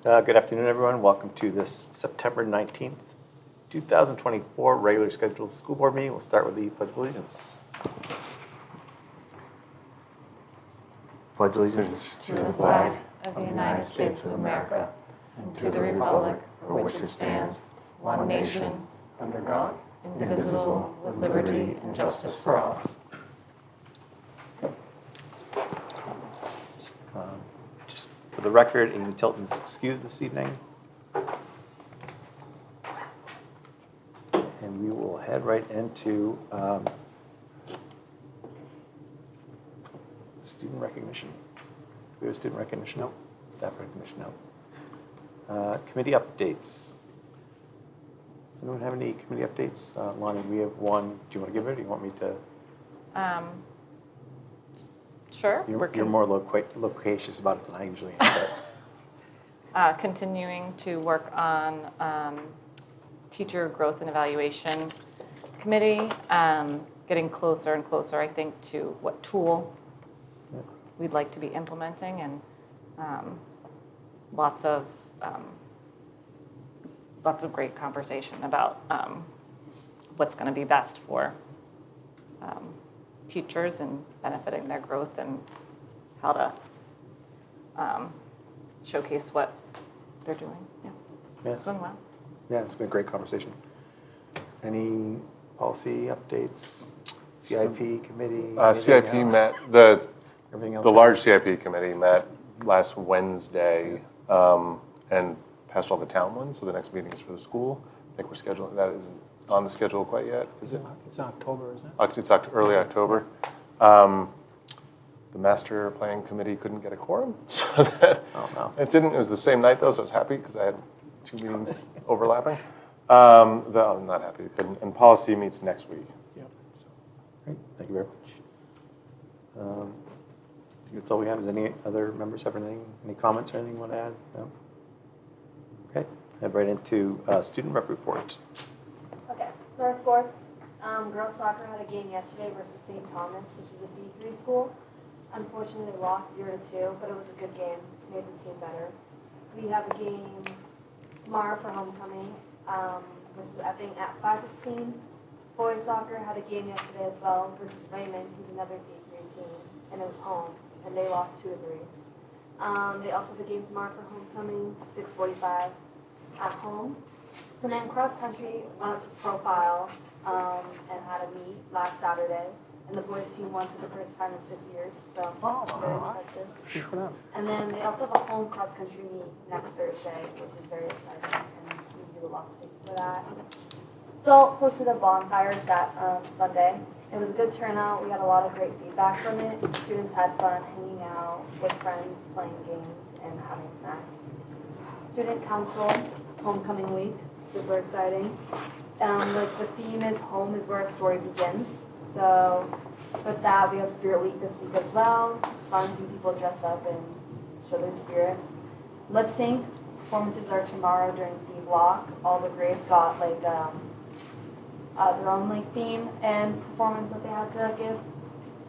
Good afternoon, everyone. Welcome to this September 19th, 2024 regular scheduled school board meeting. We'll start with the Pledge of Allegiance. Pledge allegiance to the flag of the United States of America and to the republic for which it stands, one nation, under God, indivisible, with liberty and justice for all. Just for the record, Amy Tilton's excused this evening. And we will head right into student recognition. Do we have student recognition? No. Staff recognition? No. Committee updates. Does anyone have any committee updates? Lonnie, we have one. Do you want to give it, or do you want me to? Sure. You're more loquacious about it than I usually am. But. Continuing to work on teacher growth and evaluation committee, getting closer and closer, I think, to what tool we'd like to be implementing, and lots of great conversation about what's going to be best for teachers and benefiting their growth, and how to showcase what they're doing. Yeah, it's going well. Yeah, it's been a great conversation. Any policy updates? CIP committee? CIP met, the large CIP committee met last Wednesday and passed all the town ones, so the next meeting is for the school. I think we're scheduling, that isn't on the schedule quite yet, is it? It's October, isn't it? It's early October. The master plan committee couldn't get a quorum, so that it was the same night though, so I was happy because I had 2 meetings overlapping. I'm not happy it couldn't. And policy meets next week. Yep. Great, thank you very much. I think that's all we have. Does any other members have anything, any comments or anything you want to add? No? Okay, head right into student rep report. Okay, so our sports, girls soccer had a game yesterday versus St. Thomas, which is a D3 school. Unfortunately, they lost 0-2, but it was a good game. Made the team better. We have a game tomorrow for homecoming versus Epping at 5:15. Boys soccer had a game yesterday as well versus Raymond, who's another D3 team, and it was home, and they lost 2-3. They also have a game tomorrow for homecoming, 6:45 at home. And then cross country went up to profile and had a meet last Saturday. And the boys team won for the first time in 6 years. So very impressive. Good for them. And then they also have a home cross country meet next Thursday, which is very exciting. And we do a lot of things for that. So hosted a bonfire that Sunday. It was a good turnout. We had a lot of great feedback from it. Students had fun hanging out with friends, playing games, and having snacks. Student council, homecoming week. Super exciting. Like the theme is home is where our story begins. So with that, we have Spirit Week this week as well. It's fun seeing people dress up and show their spirit. Lip sync performances are tomorrow during the block. All the grades got like their own like theme and performance that they had to give.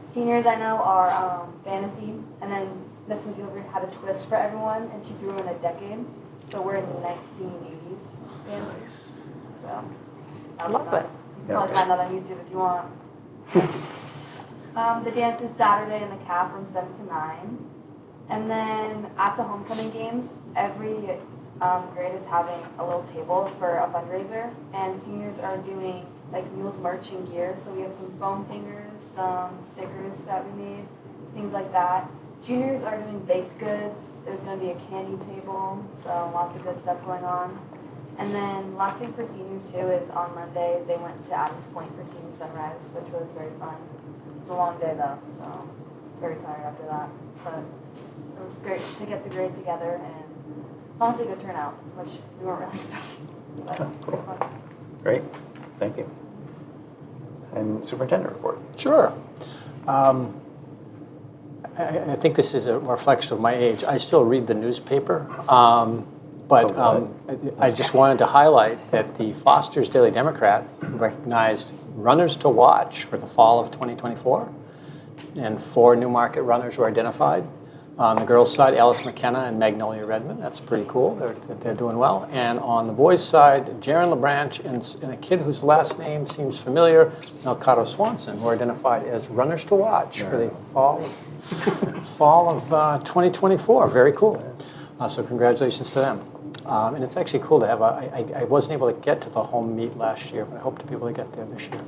Seniors I know are fantasy, and then Miss McGilvery had a twist for everyone, and she threw in a decade. So we're in the 1980s. Nice. So I love it. You can probably find that on YouTube if you want. The dance is Saturday in the CAF from 7 to 9. And then at the homecoming games, every grade is having a little table for a fundraiser. And seniors are doing like Mules marching gear. So we have some foam fingers, some stickers that we made, things like that. Juniors are doing baked goods. There's going to be a candy table. So lots of good stuff going on. And then last thing for seniors too is on Monday they went to Adams Point for senior sunrise, which was very fun. It was a long day though, so very tired after that. But it was great to get the grade together, and honestly good turnout, which we weren't really expecting. But it was fun. Great, thank you. And superintendent report. Sure. I think this is a reflection of my age. I still read the newspaper. But I just wanted to highlight that the Foster's Daily Democrat recognized runners to watch for the fall of 2024, and 4 Newmarket runners were identified. On the girls' side, Alice McKenna and Magnolia Redmond. That's pretty cool. They're doing well. And on the boys' side, Jaron LeBranch and a kid whose last name seems familiar, Melcado Swanson, were identified as runners to watch for the fall of 2024. Very cool. So congratulations to them. And it's actually cool to have I wasn't able to get to the home meet last year, but I hope to be able to get there this year.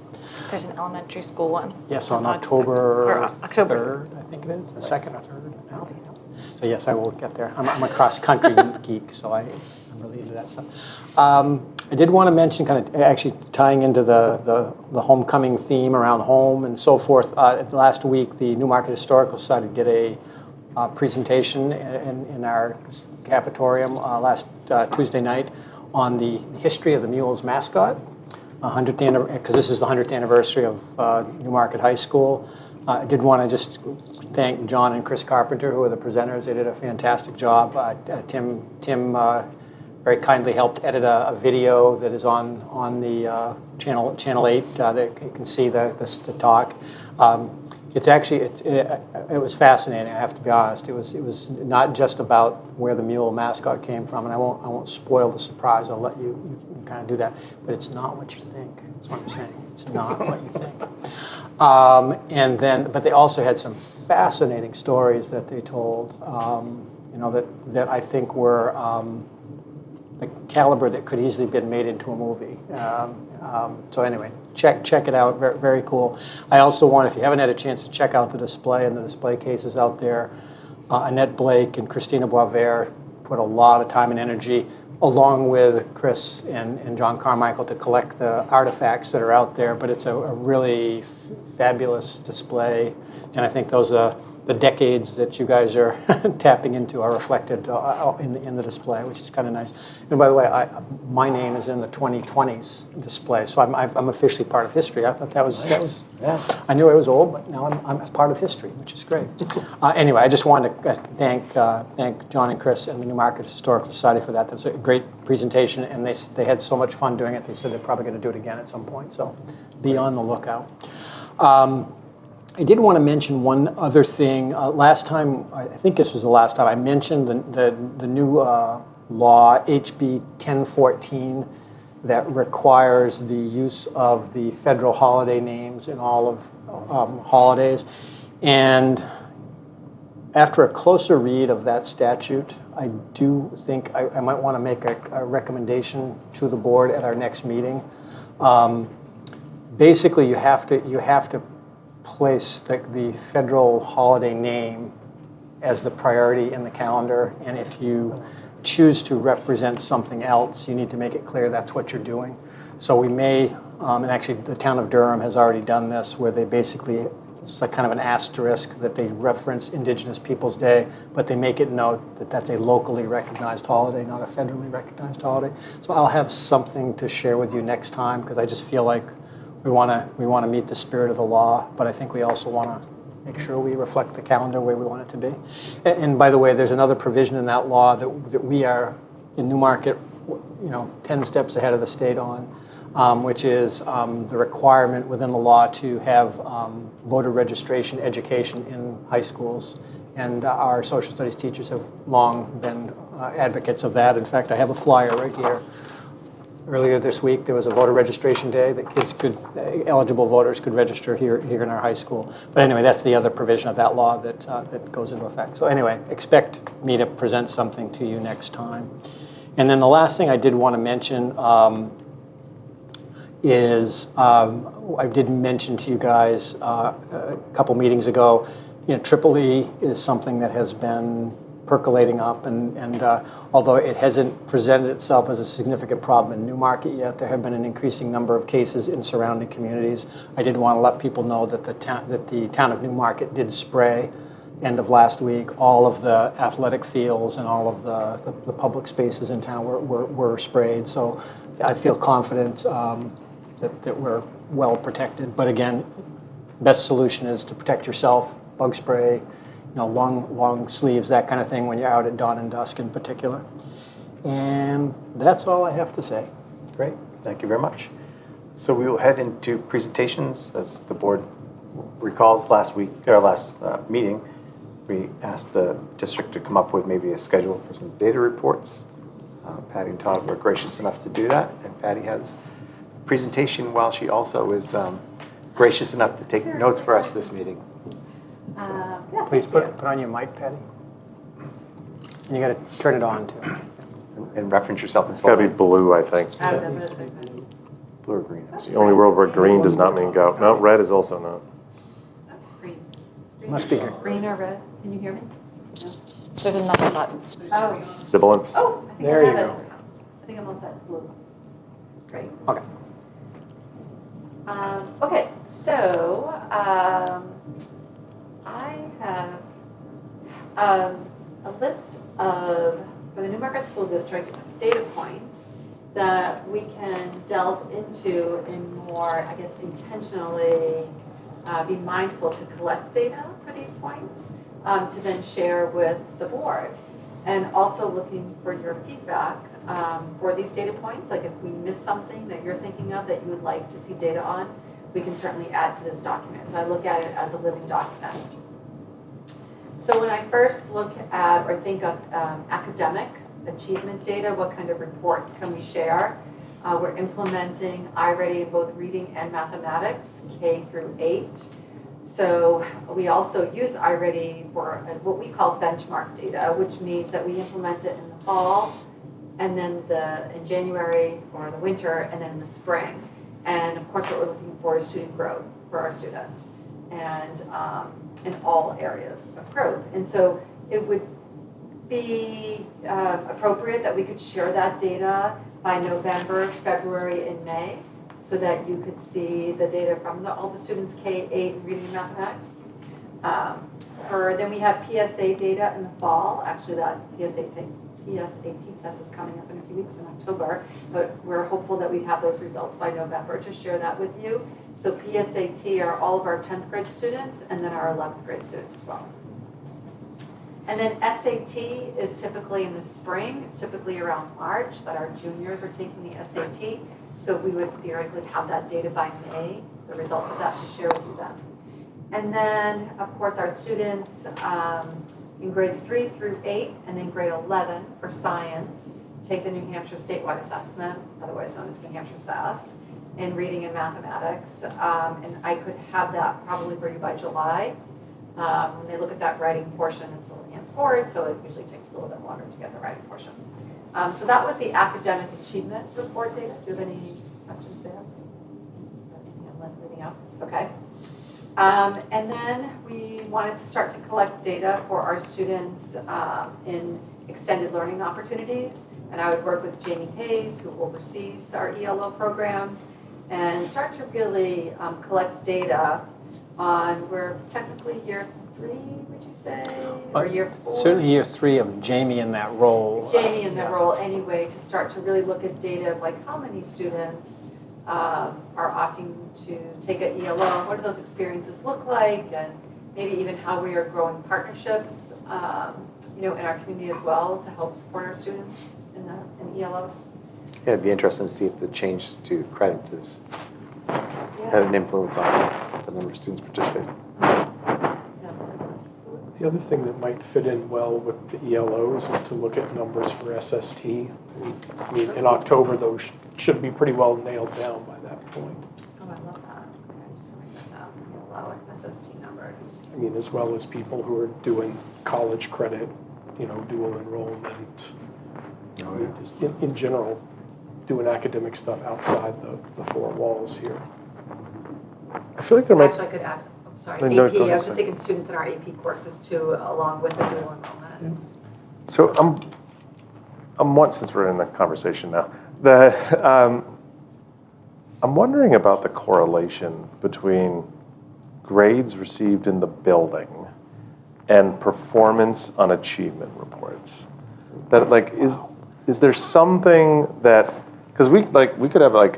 There's an elementary school one. Yes, on October 3rd, I think it is, the 2nd or 3rd. So yes, I will get there. I'm a cross-country geek, so I'm really into that stuff. I did want to mention, kind of actually tying into the homecoming theme around home and so forth. Last week, the Newmarket Historical Society did a presentation in our cafetorium last Tuesday night on the history of the Mules mascot, because this is the 100th anniversary of Newmarket High School. I did want to just thank John and Chris Carpenter, who are the presenters. They did a fantastic job. Tim very kindly helped edit a video that is on the channel 8 that you can see the talk. It's actually it was fascinating. I have to be honest. It was not just about where the mule mascot came from, and I won't spoil the surprise. I'll let you kind of do that. But it's not what you think. That's what I'm saying. It's not what you think. But they also had some fascinating stories that they told. That I think were the caliber that could easily been made into a movie. So anyway, check it out. Very, very cool. I also want, if you haven't had a chance to check out the display and the display cases out there, Annette Blake and Christina Boisvert put a lot of time and energy, along with Chris and John Carmichael, to collect the artifacts that are out there. But it's a really fabulous display, and I think those the decades that you guys are tapping into are reflected in the display, which is kind of nice. And by the way, my name is in the 2020s display, so I'm officially part of history. I thought that was Yeah. I knew I was old, but now I'm a part of history, which is great. Anyway, I just wanted to thank John and Chris and the Newmarket Historical Society for that. That was a great presentation, and they had so much fun doing it. They said they're probably going to do it again at some point, so be on the lookout. I did want to mention one other thing. Last time, I think this was the last time, I mentioned the new law, HB 1014, that requires the use of the federal holiday names in all of holidays. And after a closer read of that statute, I do think I might want to make a recommendation to the board at our next meeting. Basically, you have to place the federal holiday name as the priority in the calendar, and if you choose to represent something else, you need to make it clear that's what you're doing. So we may, and actually the town of Durham has already done this, where they basically, it's like kind of an asterisk that they reference Indigenous Peoples Day, but they make it note that that's a locally recognized holiday, not a federally recognized holiday. So I'll have something to share with you next time, because I just feel like we want to meet the spirit of the law, but I think we also want to make sure we reflect the calendar where we want it to be. And by the way, there's another provision in that law that we are in Newmarket, 10 steps ahead of the state on, which is the requirement within the law to have voter registration education in high schools. And our social studies teachers have long been advocates of that. In fact, I have a flyer right here. Earlier this week, there was a voter registration day that eligible voters could register here in our high school. But anyway, that's the other provision of that law that goes into effect. So anyway, expect me to present something to you next time. And then the last thing I did want to mention is I did mention to you guys a couple meetings ago, Triple E is something that has been percolating up, and although it hasn't presented itself as a significant problem in Newmarket yet, there have been an increasing number of cases in surrounding communities. I did want to let people know that the town of Newmarket did spray, end of last week, all of the athletic fields and all of the public spaces in town were sprayed. So I feel confident that we're well protected. But again, best solution is to protect yourself, bug spray, long sleeves, that kind of thing when you're out at dawn and dusk in particular. And that's all I have to say. Great, thank you very much. So we will head into presentations. As the board recalls, last meeting, we asked the district to come up with maybe a schedule for some data reports. Patty and Todd were gracious enough to do that, and Patty has a presentation while she also is gracious enough to take notes for us this meeting. Yeah, Please thank you. put on your mic, Patty. And you got to turn it on too. And reference yourself in It's got to be blue, I think. Oh, does it? blue or green. It's the only world where green does not mean go. No, red is also not. Green. Must be green. Green or red? Can you hear me? No. There's another button. Oh, Sibilance. oh, I think There I you have go. it. I think I'm all set. Blue. Great. Okay. Okay, so I have a list of, for the Newmarket School District, data points that we can delve into in more, I guess, intentionally be mindful to collect data for these points to then share with the board. And also looking for your feedback for these data points, like if we miss something that you're thinking of that you would like to see data on, we can certainly add to this document. So I look at it as a living document. So when I first look at or think of academic achievement data, what kind of reports can we share? We're implementing iReady in both reading and mathematics, K through 8. So we also use iReady for what we call benchmark data, which means that we implement it in the fall, and then in January or the winter, and then in the spring. And of course, what we're looking for is student growth for our students, and in all areas of growth. And so it would be appropriate that we could share that data by November, February, and May, so that you could see the data from all the students K-8 in reading and mathematics. Then we have PSA data in the fall. Actually, that PSAT test is coming up in a few weeks in October, but we're hopeful that we'd have those results by November to share that with you. So PSAT are all of our 10th grade students, and then our 11th grade students as well. And then SAT is typically in the spring. It's typically around March that our juniors are taking the SAT. So we would theoretically have that data by May, the results of that to share with you then. And then, of course, our students in grades 3 through 8 and then grade 11 for science take the New Hampshire statewide assessment, otherwise known as New Hampshire SAS, in reading and mathematics. And I could have that probably for you by July. When they look at that writing portion, it's a little hand-scored, so it usually takes a little bit longer to get the writing portion. So that was the academic achievement report data. Do you have any questions there? Leading up? Okay. And then we wanted to start to collect data for our students in extended learning opportunities. And I would work with Jamie Hayes, who oversees our ELO programs, and start to really collect data on, we're technically year 3, would you say, or year 4? Certainly year 3 of Jamie in that role. Jamie in that Yeah. role anyway, to start to really look at data of like how many students are opting to take an ELO, what do those experiences look like, and maybe even how we are growing partnerships, in our community as well to help support our students in ELOs. Yeah, it'd be interesting to see if the change to credits has had an influence on the number of students participating. The other thing that might fit in well with the ELOs is to look at numbers for SST. I mean, in October, those should be pretty well nailed down by that point. Oh, I love that. Okay, I'm just gonna write that down. ELO and SST numbers. I mean, as well as people who are doing college credit, dual enrollment. Oh, yeah. Just in general, doing academic stuff outside the 4 walls here. I feel like there might. Actually, I could add, I'm sorry, No, AP. go ahead, I was just sorry. thinking students in our AP courses too, along with the dual enrollment. So since we're in the conversation now, I'm wondering about the correlation between grades received in the building and performance on achievement reports. That is there something that, because we could have I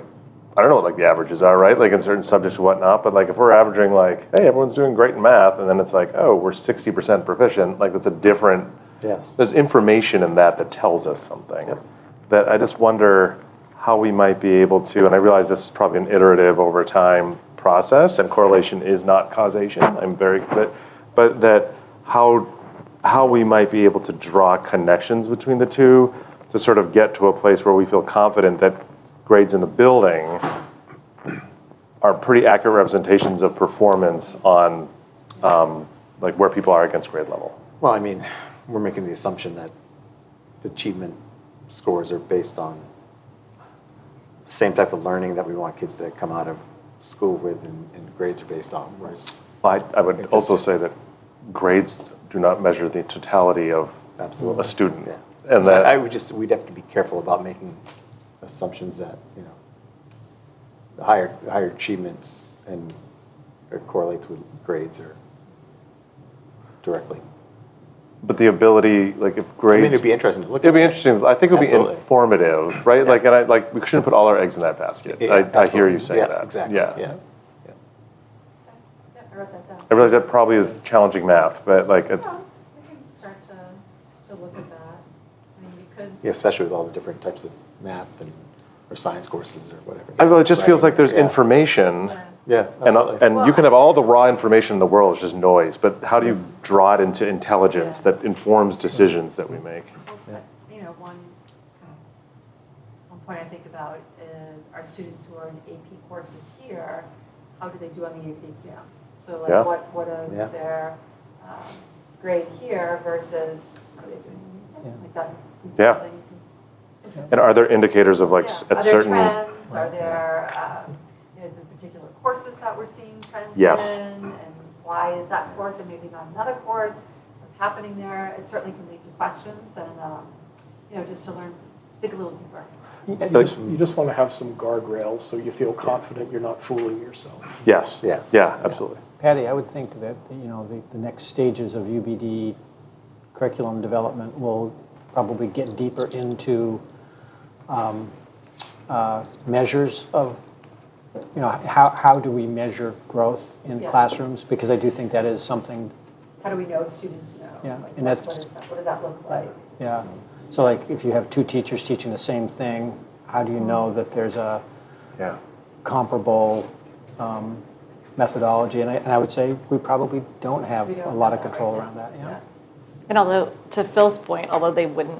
don't know what the averages are, right? Like in certain subjects and whatnot, but if we're averaging hey, everyone's doing great in math, and then it's oh, we're 60% proficient, that's a different, Yes. there's information in that tells us something. Yep. That I just wonder how we might be able to, and I realize this is probably an iterative over time process, and correlation is not causation. I'm very, but that how how we might be able to draw connections between the two to sort of get to a place where we feel confident that grades in the building are pretty accurate representations of performance on like where people are against grade level. Well, I mean, we're making the assumption that the achievement scores are based on the same type of learning that we want kids to come out of school with, and grades are based on, whereas I would It's also interesting. say that grades do not measure the totality of absolutely a student. Yeah. And So that, we'd have to be careful about making assumptions that, the higher achievements and it correlates with grades or directly. but the ability, like if I grades. mean, it'd be interesting to look It'd at. be interesting. I think it would be Absolutely. informative, right? Yeah. Like we shouldn't put all our eggs in that basket. Yeah, I hear absolutely. you saying Yeah, that. exactly. Yeah. Yeah. Yeah, I wrote that down. I realize that probably is challenging math, but like, Well, we can start to look at that. I mean, we could. Yeah, especially with all the different types of math or science courses or whatever. it just feels like there's Yeah. information. Yeah. Yeah, And absolutely. you can have all the raw information in the world, it's just noise, but how do you draw it into intelligence Yeah. that informs decisions that we make? Well, you know, one point I think about is our students who are in AP courses here, how do they do on the AP exam? So Yeah. like what is Yeah. their grade here versus what are they doing in the exam? Yeah. Like that. Yeah. It's interesting. And are there indicators of like Yeah. at certain? Are there trends? Are there, is there particular courses that we're seeing trends Yes. in? And why is that course and maybe not another course? What's happening there? It certainly can lead to questions and, just to learn, dig a little deeper. You just want to have some guardrails so you feel confident you're not fooling yourself. Yes. Yes. Yeah, absolutely. Patty, I would think that, the next stages of UBD curriculum development will probably get deeper into measures of, how do we measure growth in Yeah. classrooms? Because I do think that is something, How do we know students know? Yeah, Like, and what that's- is that? What does that look like? yeah. So like if you have two teachers teaching the same thing, how do you know that there's a Yeah. comparable methodology? And I would say we probably don't have We don't a lot have of that control right around now. that, yeah. And although, to Phil's point, although they wouldn't,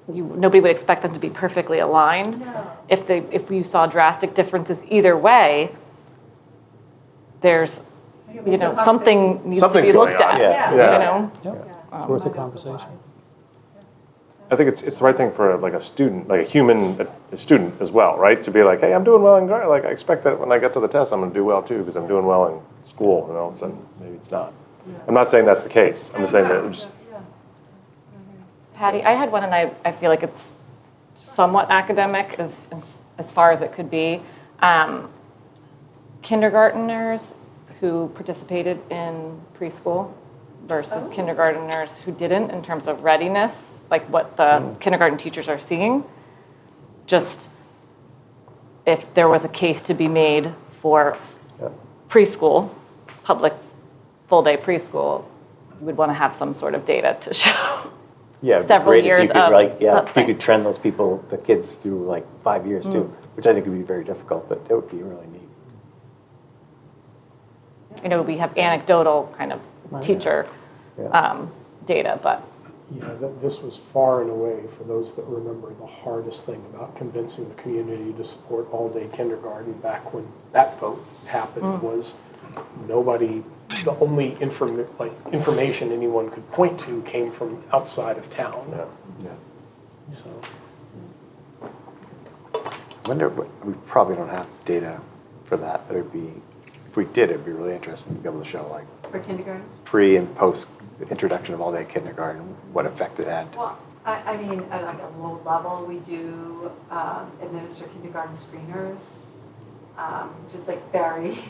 nobody would expect them to be perfectly aligned. No. If you saw drastic differences either way, there's, something needs to Something's be going looked on. at. Yeah. You Yeah. know? It's worth a conversation. I think it's the right thing for like a student, like a student as well, right? To be like, hey, I'm doing well in like I expect that when I get to the test, I'm going to do well too because I'm doing well in school, and all of a sudden maybe it's not. I'm not saying that's the case. I'm just saying that just Patty, I had one, and I feel like it's somewhat academic as far as it could be. Kindergarteners who participated in preschool versus kindergarteners who didn't in terms of readiness, like what the kindergarten teachers are seeing. Just if there was a case to be made for preschool, public full-day preschool, you would want to have some sort of data to show. Yeah, it'd be several great if years you could, of if you something. could trend those people, the kids through like 5 years too, which I think would be very difficult, but it would be really neat. We have anecdotal kind of teacher data, but Yeah, this was far and away, for those that remember, the hardest thing about convincing the community to support all-day kindergarten back when that vote happened was nobody, the only information anyone could point to came from outside of town. Yeah. So, I wonder, we probably don't have data for that, but it'd be, if we did, it'd be really interesting to be able to show like For kindergarten? pre and post introduction of all-day kindergarten, what effect it had. Well, I mean, at like a low level, we do administer kindergarten screeners, which is like very,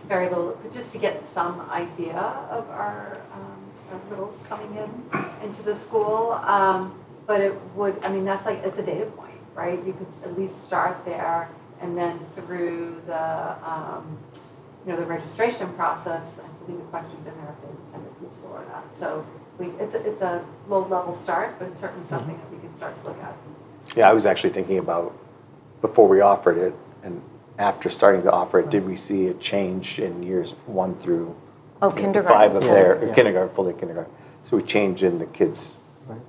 very little, but just to get some idea of our littles coming into the school. But it would, I mean, that's like, it's a data point, right? You could at least start there, and then through the, the registration process, I believe the questions in there if they attended preschool or not. So it's a low-level start, but it's certainly something that we can start to look at. Yeah, I was actually thinking about, before we offered it, and after starting to offer it, did we see a change in years 1 through kindergarten. 5 of their Yeah. kindergarten, full-day kindergarten? So we change in the kids. You-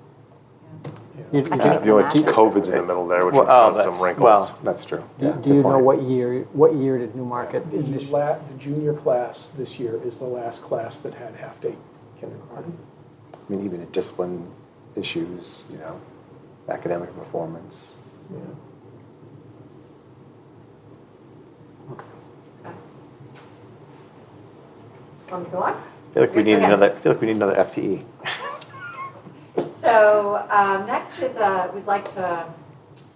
I you- can You know, like imagine. COVID's in the middle there, which would Well, cause some that's- wrinkles. Well, that's true. Do Yeah, do good you know point. what year did Newmarket? The junior class this year is the last class that had half-day kindergarten. I mean, even at discipline issues, academic performance. Yeah. Want to go on? I feel like we need Okay. another FTE. So next is we'd like to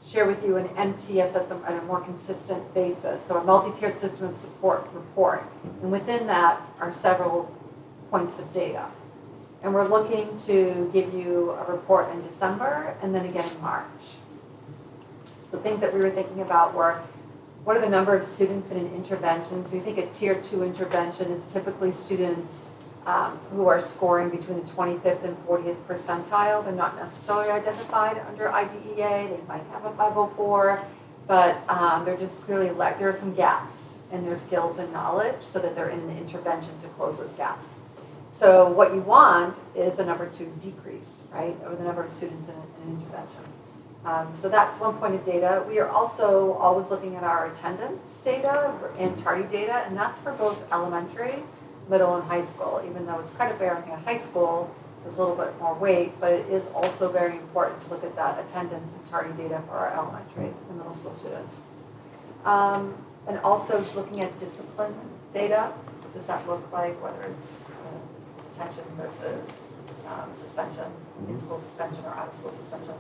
share with you an MTSS on a more consistent basis, so a multi-tiered system of support report. And within that are several points of data. And we're looking to give you a report in December and then again in March. So things that we were thinking about were, what are the number of students in an intervention? So we think a tier 2 intervention is typically students who are scoring between the 25th and 40th percentile. They're not necessarily identified under IDEA. They might have a 504, but they're just clearly there are some gaps in their skills and knowledge so that they're in an intervention to close those gaps. So what you want is the number to decrease, right, or the number of students in an intervention. So that's one point of data. We are also always looking at our attendance data and tardy data, and that's for both elementary, middle, and high school, even though it's credit bearing in high school, so there's a little bit more weight, but it is also very important to look at that attendance and tardy data for our elementary and middle school students. And also looking at discipline data. What does that look like, whether it's detention versus suspension, in-school suspension or out-of-school suspension.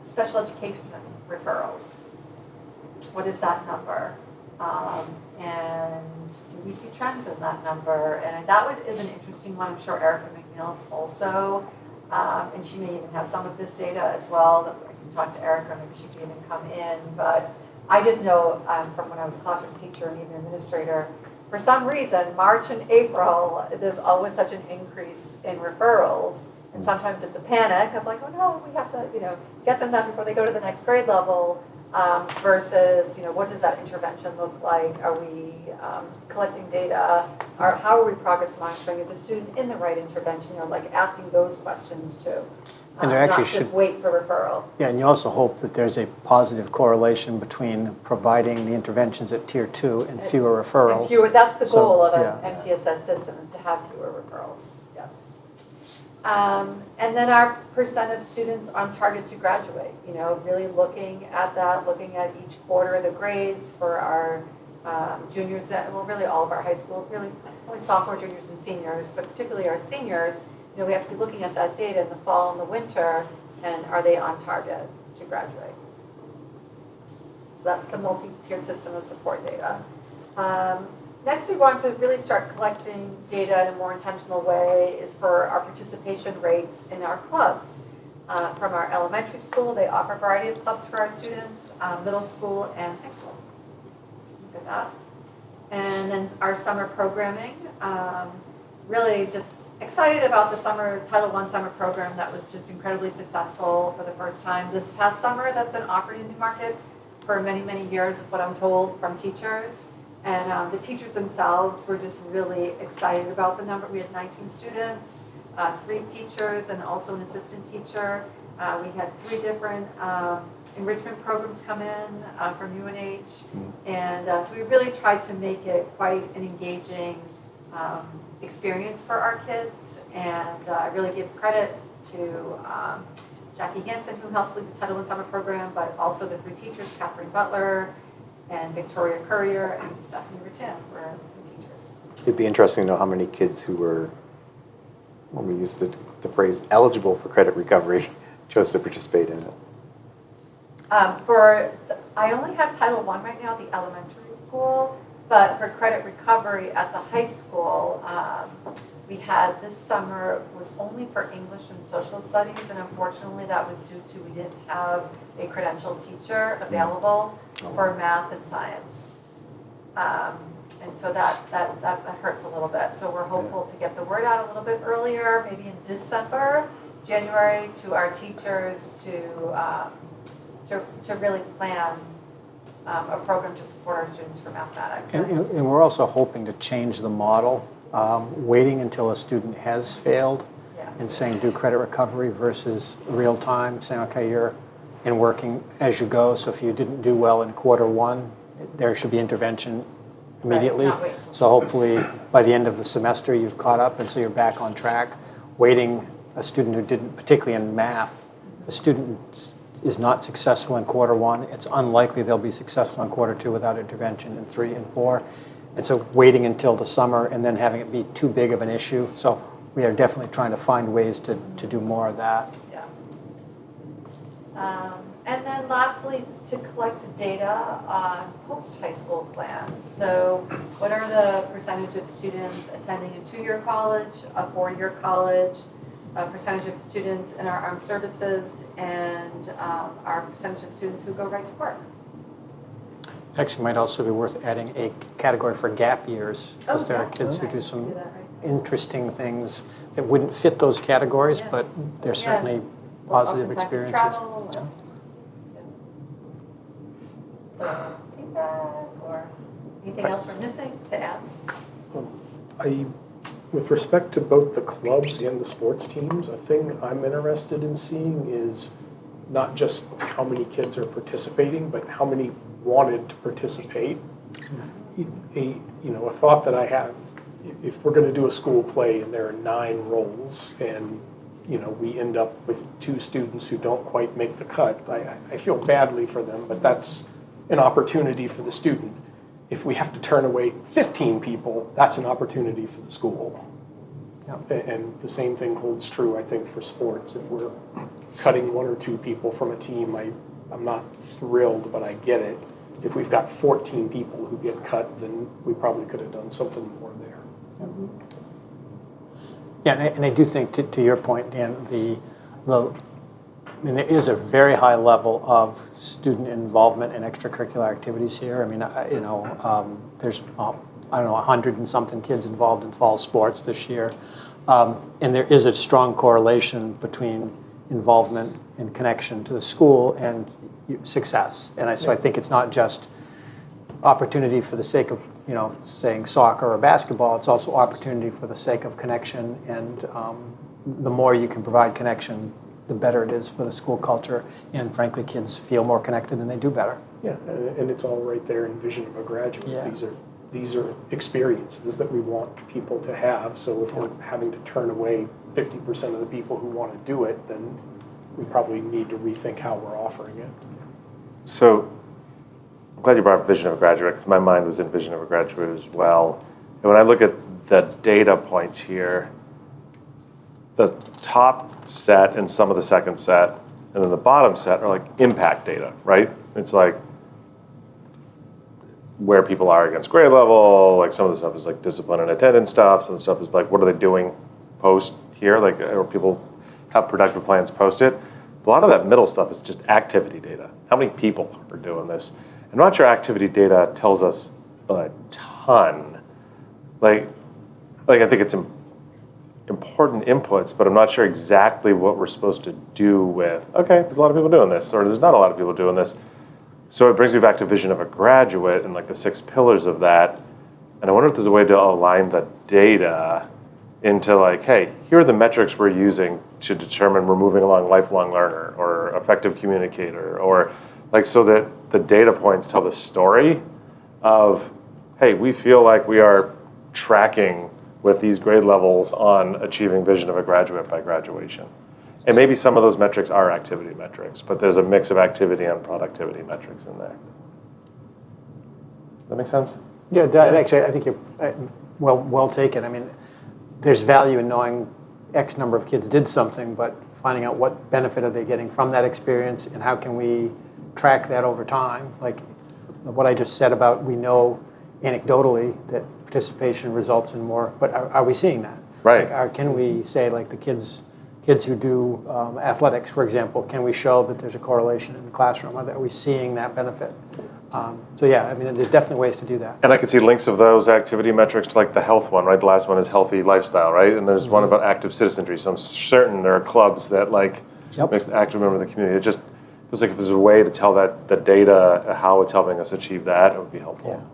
Special education referrals. What is that number? And do we see trends in that number? And that is an interesting one. I'm sure Erica McNeil's also, and she may even have some of this data as well. That I can talk to Erica, maybe she can even come in. But I just know from when I was a classroom teacher and even administrator, for some reason, March and April, there's always such an increase in referrals. And sometimes it's a panic of like, oh no, we have to, get them done before they go to the next grade level. Versus, what does that intervention look like? Are we collecting data? Or how are we progress monitoring? Is a student in the right intervention? Like asking those questions too. And there actually not just wait for referral. Yeah, and you also hope that there's a positive correlation between providing the interventions at tier 2 and fewer referrals. And that's the So, goal of an yeah. MTSS system, is to have fewer referrals, yes. And then our percent of students on target to graduate, really looking at that, looking at each quarter, the grades for our juniors, well, really all of our high school, really only sophomore, juniors, and seniors, but particularly our seniors, we have to be looking at that data in the fall and the winter, and are they on target to graduate? So that's the multi-tiered system of support data. Next, we want to really start collecting data in a more intentional way is for our participation rates in our clubs. From our elementary school, they offer a variety of clubs for our students, middle school and high school. Look at that. And then our summer programming, really just excited about the summer Title I summer program that was just incredibly successful for the first time this past summer. That's been offered in Newmarket for many, many years is what I'm told from teachers. And the teachers themselves were just really excited about the number. We had 19 students, 3 teachers, and also an assistant teacher. We had 3 different enrichment programs come in from UNH. And so we really tried to make it quite an engaging experience for our kids. And I really give credit to Jackie Hansen, who helped lead the Title I summer program, but also the 3 teachers, Catherine Butler, and Victoria Courier and Stephanie Rattin were the teachers. It'd be interesting to know how many kids who were, when we used the phrase eligible for credit recovery, chose to participate in it. I only have Title I right now at the elementary school, but for credit recovery at the high school, we had this summer was only for English and social studies, and unfortunately that was due to we didn't have a credentialed teacher available for math and science. And so that hurts a little bit. So we're hopeful to get the word out a little bit earlier, maybe in December, January, to our teachers to really plan a program to support our students for mathematics. And we're also hoping to change the model waiting until a student has failed Yeah. and saying do credit recovery versus real time, saying, okay, you're in working as you go. So if you didn't do well in quarter one, there should be intervention immediately. not wait till- So hopefully by the end of the semester, you've caught up and so you're back on track. Waiting a student who didn't, particularly in math, a student is not successful in quarter one, it's unlikely they'll be successful in quarter two without intervention in 3 and 4. And so waiting until the summer and then having it be too big of an issue. So we are definitely trying to find ways to do more of that. Yeah. And then lastly, to collect data on post-high school plans. So what are the percentage of students attending a 2-year college, a 4-year college, a percentage of students in our armed services, and our percentage of students who go right to work? Actually, might also be worth adding a category for gap years, because there are kids who do some that, right? interesting things that wouldn't fit those categories, Yeah. but they're Yeah. certainly positive Oftentimes it's experiences. travel, Yeah. So feedback or anything else we're missing to add? With respect to both the clubs and the sports teams, a thing I'm interested in seeing is not just how many kids are participating, but how many wanted to participate. A thought that I have, if we're going to do a school play and there are 9 roles and we end up with 2 students who don't quite make the cut, I feel badly for them, but that's an opportunity for the student. If we have to turn away 15 people, that's an opportunity for the school. Yeah. And the same thing holds true, I think, for sports. If we're cutting 1 or 2 people from a team, I'm not thrilled, but I get it. If we've got 14 people who get cut, then we probably could have done something more there. Yeah, and I do think, to your point, Dan, there is a very high level of student involvement in extracurricular activities here. I mean, there's, 100 and something kids involved in fall sports this year. And there is a strong correlation between involvement and connection to the school and success. And so I think it's not just opportunity for the sake of, saying soccer or basketball, it's also opportunity for the sake of connection. And the more you can provide connection, the better it is for the school culture. And frankly, kids feel more connected and they do better. Yeah, and it's all right there in Vision of a Graduate. Yeah. These are experiences that we want people to have. So if we're having to turn away 50% of the people who want to do it, then we probably need to rethink how we're offering it. So I'm glad you brought up Vision of a Graduate, because my mind was in Vision of a Graduate as well. And when I look at the data points here, the top set and some of the second set, and then the bottom set are like impact data, right? It's like where people are against grade level, like some of the stuff is like discipline and attendance stuff, some of the stuff is like what are they doing post here, like or people have productive plans post it. A lot of that middle stuff is just activity data. How many people are doing this? I'm not sure activity data tells us a ton. Like I think it's important inputs, but I'm not sure exactly what we're supposed to do with, okay, there's a lot of people doing this, or there's not a lot of people doing this. So it brings me back to Vision of a Graduate and like the 6 pillars of that. And I wonder if there's a way to align the data into like, hey, here are the metrics we're using to determine we're moving along lifelong learner or effective communicator, or like so that the data points tell the story of, hey, we feel like we are tracking with these grade levels on achieving Vision of a Graduate by graduation. And maybe some of those metrics are activity metrics, but there's a mix of activity and productivity metrics in there. Does that make sense? Yeah, actually, I think you're well taken. I mean, there's value in knowing X number of kids did something, but finding out what benefit are they getting from that experience and how can we track that over time. Like what I just said about we know anecdotally that participation results in more, but are we seeing that? Right. Like, can we say like the kids who do athletics, for example, can we show that there's a correlation in the classroom? Are we seeing that benefit? So yeah, I mean, there's definitely ways to do that. And I can see links of those activity metrics to like the health one, right? The last one is healthy lifestyle, right? And there's one about active citizenry. So I'm certain there are clubs that like makes an active member of the community. It just feels like if there's a way to tell that the data, how it's helping us achieve that, it would be helpful.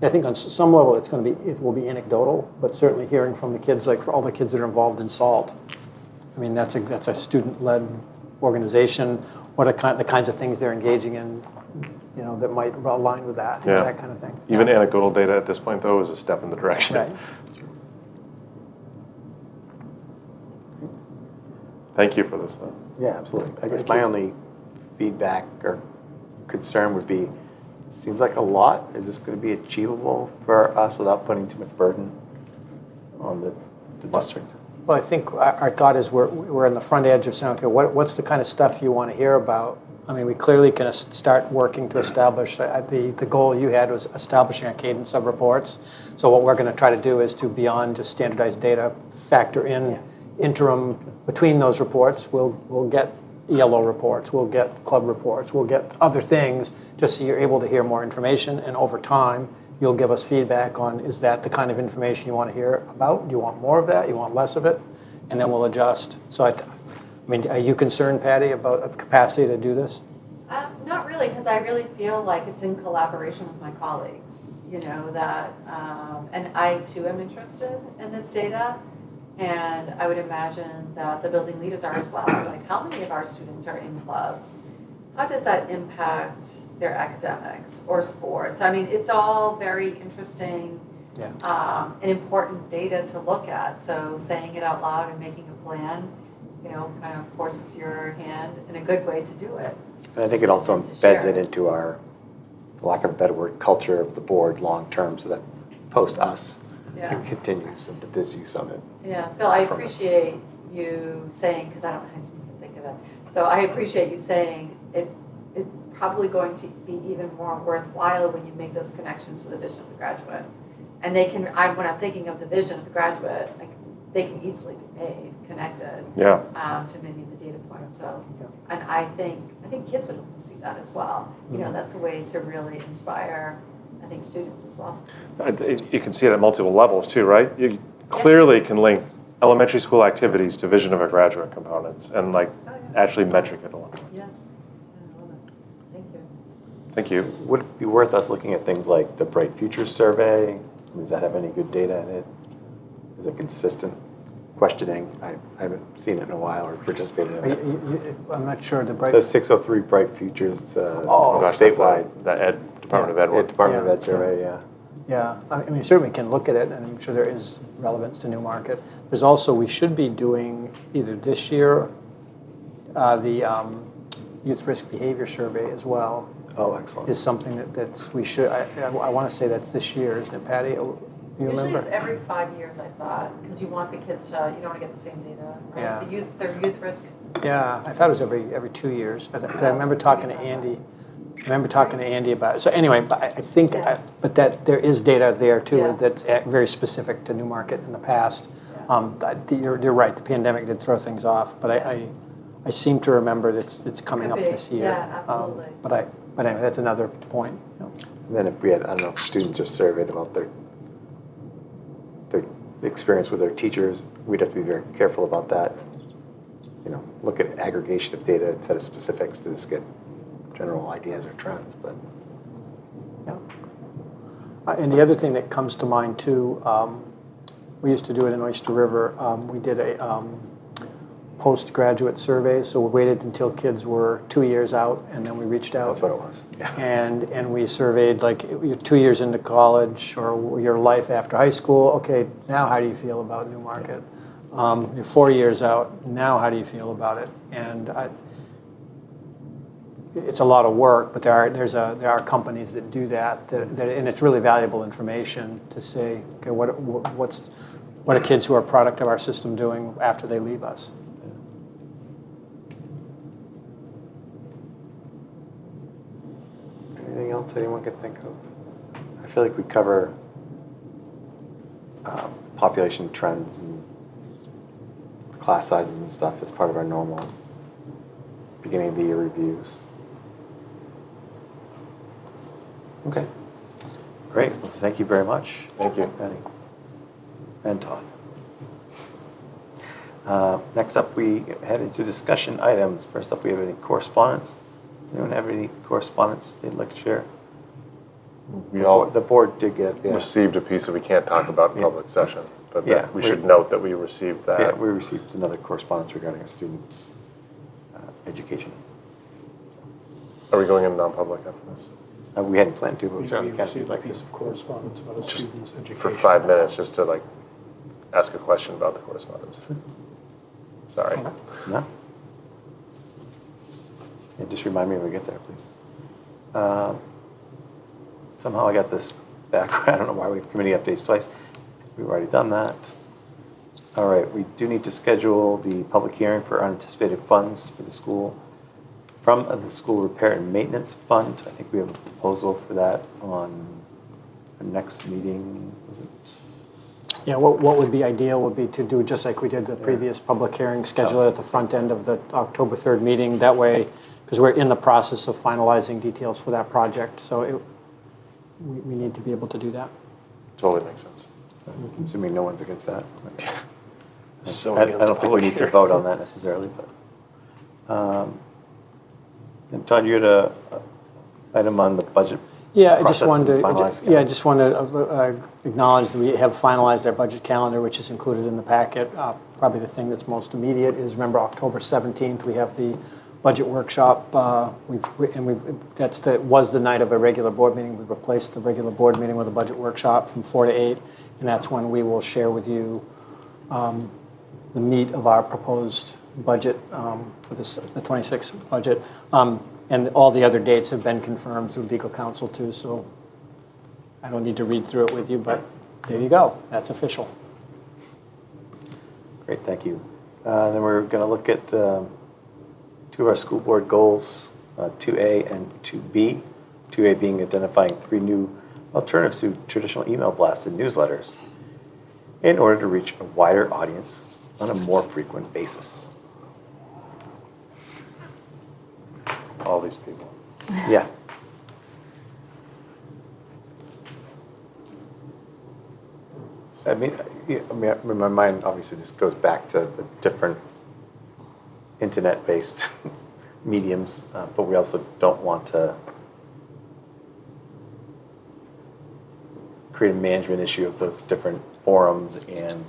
I think on some level it will be anecdotal, but certainly hearing from the kids, like for all the kids that are involved in SALT. I mean, that's a student-led organization. What are the kinds of things they're engaging in, that might align with that, Yeah. that kind of thing. Even anecdotal data at this point, though, is a step in the direction. Right. Thank you for this, though. Yeah, absolutely. I guess my only feedback or concern would be, it seems like a lot. Is this going to be achievable for us without putting too much burden on the district? Well, I think our thought is we're on the front edge of saying, okay, what's the kind of stuff you want to hear about? I mean, we clearly can start working to establish, the goal you had was establishing a cadence of reports. So what we're going to try to do is to, beyond just standardized data, factor in interim between those reports. We'll get ELO reports, we'll get club reports, we'll get other things, just so you're able to hear more information. And over time, you'll give us feedback on, is that the kind of information you want to hear about? Do you want more of that? You want less of it? And then we'll adjust. So I mean, are you concerned, Patty, about a capacity to do this? Not really, because I really feel like it's in collaboration with my colleagues, that, and I too am interested in this data. And I would imagine that the building leaders are as well. Like, how many of our students are in clubs? How does that impact their academics or sports? I mean, it's all very interesting and important data to look at. So saying it out loud and making a plan, kind of forces your hand in a good way to do it. And I think it also And to embeds share. it into our, for lack of a better word, culture of the board long term, so that post us, Yeah. it continues and that there's use of it. Yeah, Phil, I From it. appreciate you saying, because I don't think of it. So I appreciate you saying it's probably going to be even more worthwhile when you make those connections to the vision of the graduate. And when I'm thinking of the vision of the graduate, they can easily be made connected Yeah. to many of the data points. So, and I think kids would love to see that as well. That's a way to really inspire, I think, students as well. You can see it at multiple levels, too, right? You clearly can link elementary school activities to vision of a graduate components and, actually metric it a lot. Yeah, I love it. Thank you. Thank you. Would it be worth us looking at things like the Bright Futures Survey? Does that have any good data in it? Is it consistent questioning? I haven't seen it in a while or participated in it. I'm not sure the bright. The 603 Bright Futures, it's Oh, gosh, that's statewide. the Department of Ed one. Department Yeah. of Ed survey, yeah. Yeah, I mean, certainly can look at it, and I'm sure there is relevance to Newmarket. There's also, we should be doing either this year, the Youth Risk Behavior Survey as well, Oh, excellent. is something that's, we should, I want to say that's this year, isn't it, Patty? You Usually remember? it's every 5 years, I thought, because you want the kids to, you don't want to get the same data. Right? Yeah. Their youth risk. Yeah, I thought it was every 2 years. I remember talking to Andy. About it. So anyway, but I think, but that there is data there too Yeah. that's very specific to Newmarket in the past. You're right. The pandemic did throw things off, but I seem to remember that it's coming Could up be. this year. Yeah, absolutely. But anyway, that's another point. And then if we had, I don't know, if students are surveyed about their experience with their teachers, we'd have to be very careful about that. Look at aggregation of data instead of specifics to just get general ideas or trends. But Yeah. And the other thing that comes to mind too, we used to do it in Oyster River. We did a postgraduate survey, so we waited until kids were 2 years out, and then we reached out. that's what it was. Yeah. And we surveyed, like, you're 2 years into college or your life after high school. Okay, now how do you feel about Newmarket? You're 4 years out. Now how do you feel about it? And it's a lot of work, but there are companies that do that, and it's really valuable information to say, okay, what are kids who are a product of our system doing after they leave us? Anything else anyone could think of? I feel like we cover population trends and class sizes and stuff as part of our normal beginning of the year reviews. Okay, great. Well, thank you very much. Thank you. Patty and Todd. Next up, we head into discussion items. First up, we have any correspondence. Anyone have any correspondence they'd like to share? We all The board did get, yeah. received a piece that we can't talk about in public session, but Yeah, that we should note that we received that. Yeah, we received another correspondence regarding a student's education. Are we going in non-public after this? We hadn't planned to, but we We certainly can if received you'd a like piece to. of correspondence about a student's education. For 5 minutes, just to like ask a question about the correspondence. Sorry. No? Yeah, just remind me when we get there, please. Somehow I got this back. I don't know why we have committee updates twice. We've already done that. All right, we do need to schedule the public hearing for unanticipated funds for the school. From the school repair and maintenance fund, I think we have a proposal for that on the next meeting, was it? Yeah, what would be ideal would be to do just like we did the previous public hearing, schedule it at the front end of the October 3rd meeting. That way, because we're in the process of finalizing details for that project, so we need to be able to do that. Totally makes sense. I'm assuming no one's against that. So I don't think we need to vote on that necessarily, but. And Todd, you had a item on the budget. Yeah, I just process wanted and to, finalized I just want to acknowledge that we have finalized our budget calendar, which is included in the packet. Probably the thing that's most immediate is, remember, October 17th, we have the budget workshop. Was the night of a regular board meeting. We replaced the regular board meeting with a budget workshop from 4 to 8, and that's when we will share with you the meat of our proposed budget for the 26th budget. And all the other dates have been confirmed through legal counsel too, so I don't need to read through it with you, but there you go. That's official. Great, thank you. Then we're going to look at two of our school board goals, 2A and 2B. 2A being identifying 3 new alternatives to traditional email blasts and newsletters in order to reach a wider audience on a more frequent basis. All these people. Yeah. I mean, my mind obviously just goes back to the different internet-based mediums, but we also don't want to create a management issue of those different forums and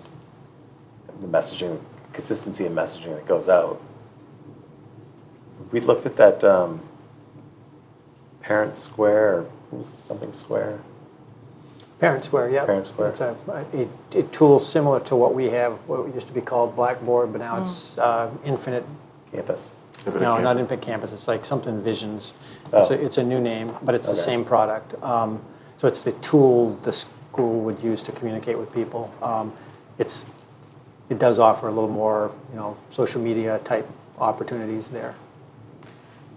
the messaging, consistency in messaging that goes out. We looked at that Parent Square, or what was it, something Square? Parent Square, yeah. Parent Square. It's a tool similar to what we have, what used to be called Blackboard, but now it's Infinite. Campus. No, not Infinite Campus. It's like something Visions. Oh. It's a new name, but it's the Okay. same product. So it's the tool the school would use to communicate with people. It does offer a little more, social media type opportunities there.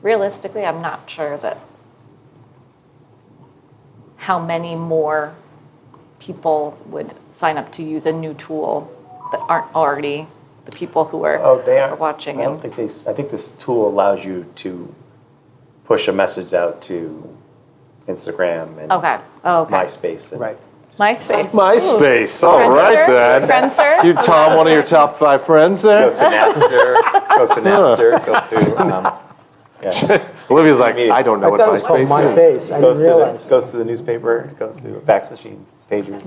Realistically, I'm not sure that how many more people would sign up to use a new tool that aren't already the people who are, They are aren't watching. I don't think I think this tool allows you to push a message out to Instagram and Okay. Oh, okay. MySpace. And Right. MySpace. MySpace. All right Friendster? then. Friendster? You, Tom, one of your top 5 friends there? Goes to Napster. Goes to Napster. Goes to yeah. Olivia's like, mean, I don't know I what thought it was called MySpace is. MyFace. I didn't realize. Goes to the newspaper. Goes to fax machines, pagers.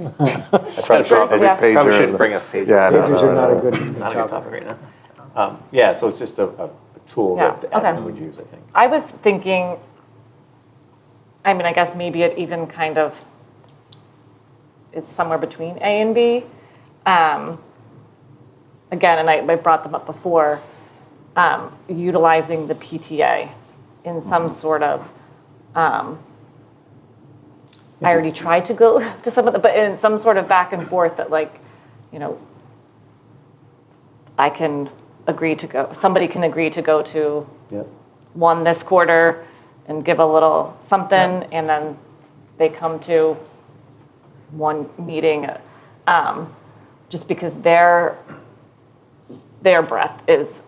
Central every Yeah. pager. Probably shouldn't bring up pagers. Yeah, no, Pagers no, are not no. a good Not a good topic right now. Yeah, so it's just a tool Yeah, that the okay. admin would use, I think. I was thinking, I mean, I guess maybe it even kind of is somewhere between A and B. Again, and I brought them up before, utilizing the PTA in some sort of, I already tried to go to some of the, but in some sort of back and forth that I can agree to go, somebody can agree to go to Yep. one this quarter and give a little something, and then they come to one meeting, just because their breadth is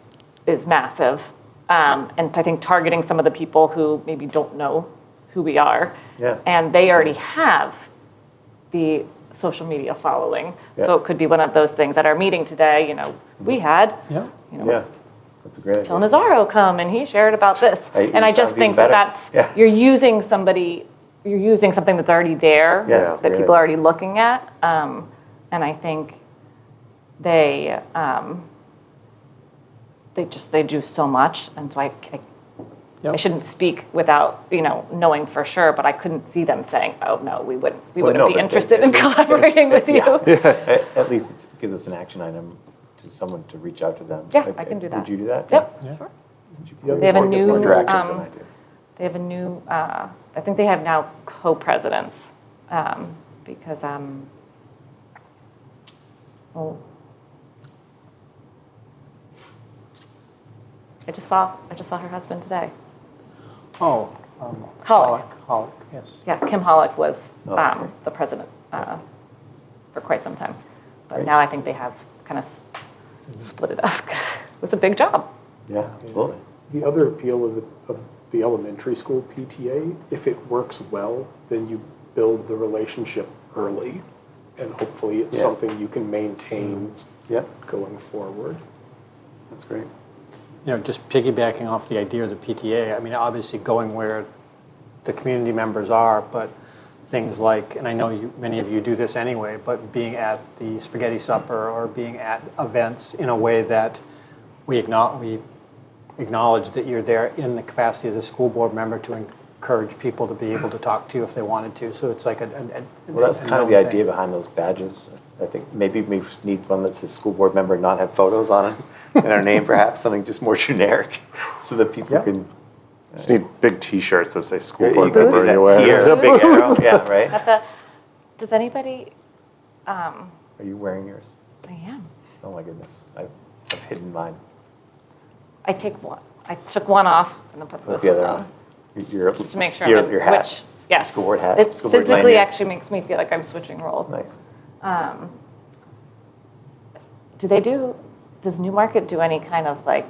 massive, and I think targeting some of the people who maybe don't know who we are, Yeah. and they already have the social media following, Yeah. so it could be one of those things. At our meeting today, we had. Yeah. Yeah, that's a great Phil idea. Nazaro come and he shared about this. Hey, And I it just sounds think even that better. that's, Yeah. you're using somebody you're using something that's already there, Yeah, that's that great. people are already looking at. And I think they do so much, and so I Yep. shouldn't speak without knowing for sure, but I couldn't see them saying, "Oh no, we wouldn't Well, no, be but interested at in least- collaborating with you." Yeah. At least it gives us an action item to someone to reach out to them. Yeah, I can do that. Would you do that? Yep, Yeah. sure. The They have a other- new, More directions than I do. They have a new. I think they have now co-presidents because well, I just saw her husband today. Oh, Hollick. Hollick, yes. Yeah, Kim Hollick was Oh, okay. the president for quite some time. But Great. now I think they have kind of split it up because it was a big job. Yeah, absolutely. The other appeal of the elementary school PTA, if it works well, then you build the relationship early, and hopefully it's Yeah. something you can maintain Yeah, going forward. that's great. Just piggybacking off the idea of the PTA, I mean, obviously going where the community members are, but things like, and I know many of you do this anyway, but being at the spaghetti supper or being at events in a way that we acknowledge that you're there in the capacity as a school board member to encourage people to be able to talk to you if they wanted to. So it's like Well, that's kind of the known idea thing. behind those badges. I think maybe we just need one that says school board member and not have photos on it, and our name perhaps, something just more generic, so that people Yeah. can. Just need big T-shirts that say school You board can member do that anywhere. here, the big arrow, yeah, right? Does anybody? Are you wearing yours? I am. Oh my goodness, I've hidden mine. I take one. I took one off and then put Put this the other on. on. Your, Just to make sure your, I'm in your hat. which. Yes. School board hat. It School board physically lanyard. actually makes me feel like I'm switching roles. Nice. Does Newmarket do any kind of like,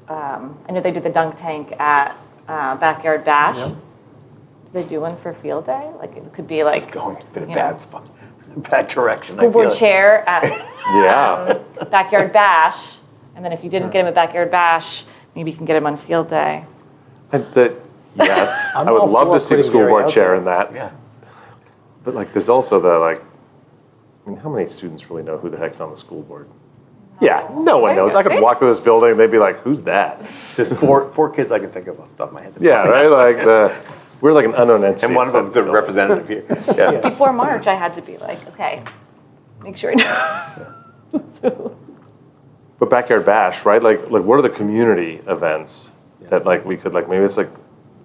I know they do the dunk tank at Backyard Bash. Yep. Do they do one for field day? Like it could be This like is going in a you bad know, spot, bad direction. I school board feel it. chair at Yeah. Backyard Bash. And then if you didn't get him at Backyard Bash, maybe you can get him on field day. Yes, I'm I would all love for to see the putting school Gary board out chair there. in that. Yeah. But like, there's also the I mean, how many students really know who the heck's on the school board? Yeah, no one knows. I could See? walk through this building and they'd be like, "Who's that?" There's four kids I can think of off the top of my head. Yeah, right. Like we're like an unknown entity. And one of inside them's the a building. representative here. Yeah. Before March, I had to be like, okay, make sure I know. So, But Backyard Bash, right? Like what are the community events that like we could like maybe it's like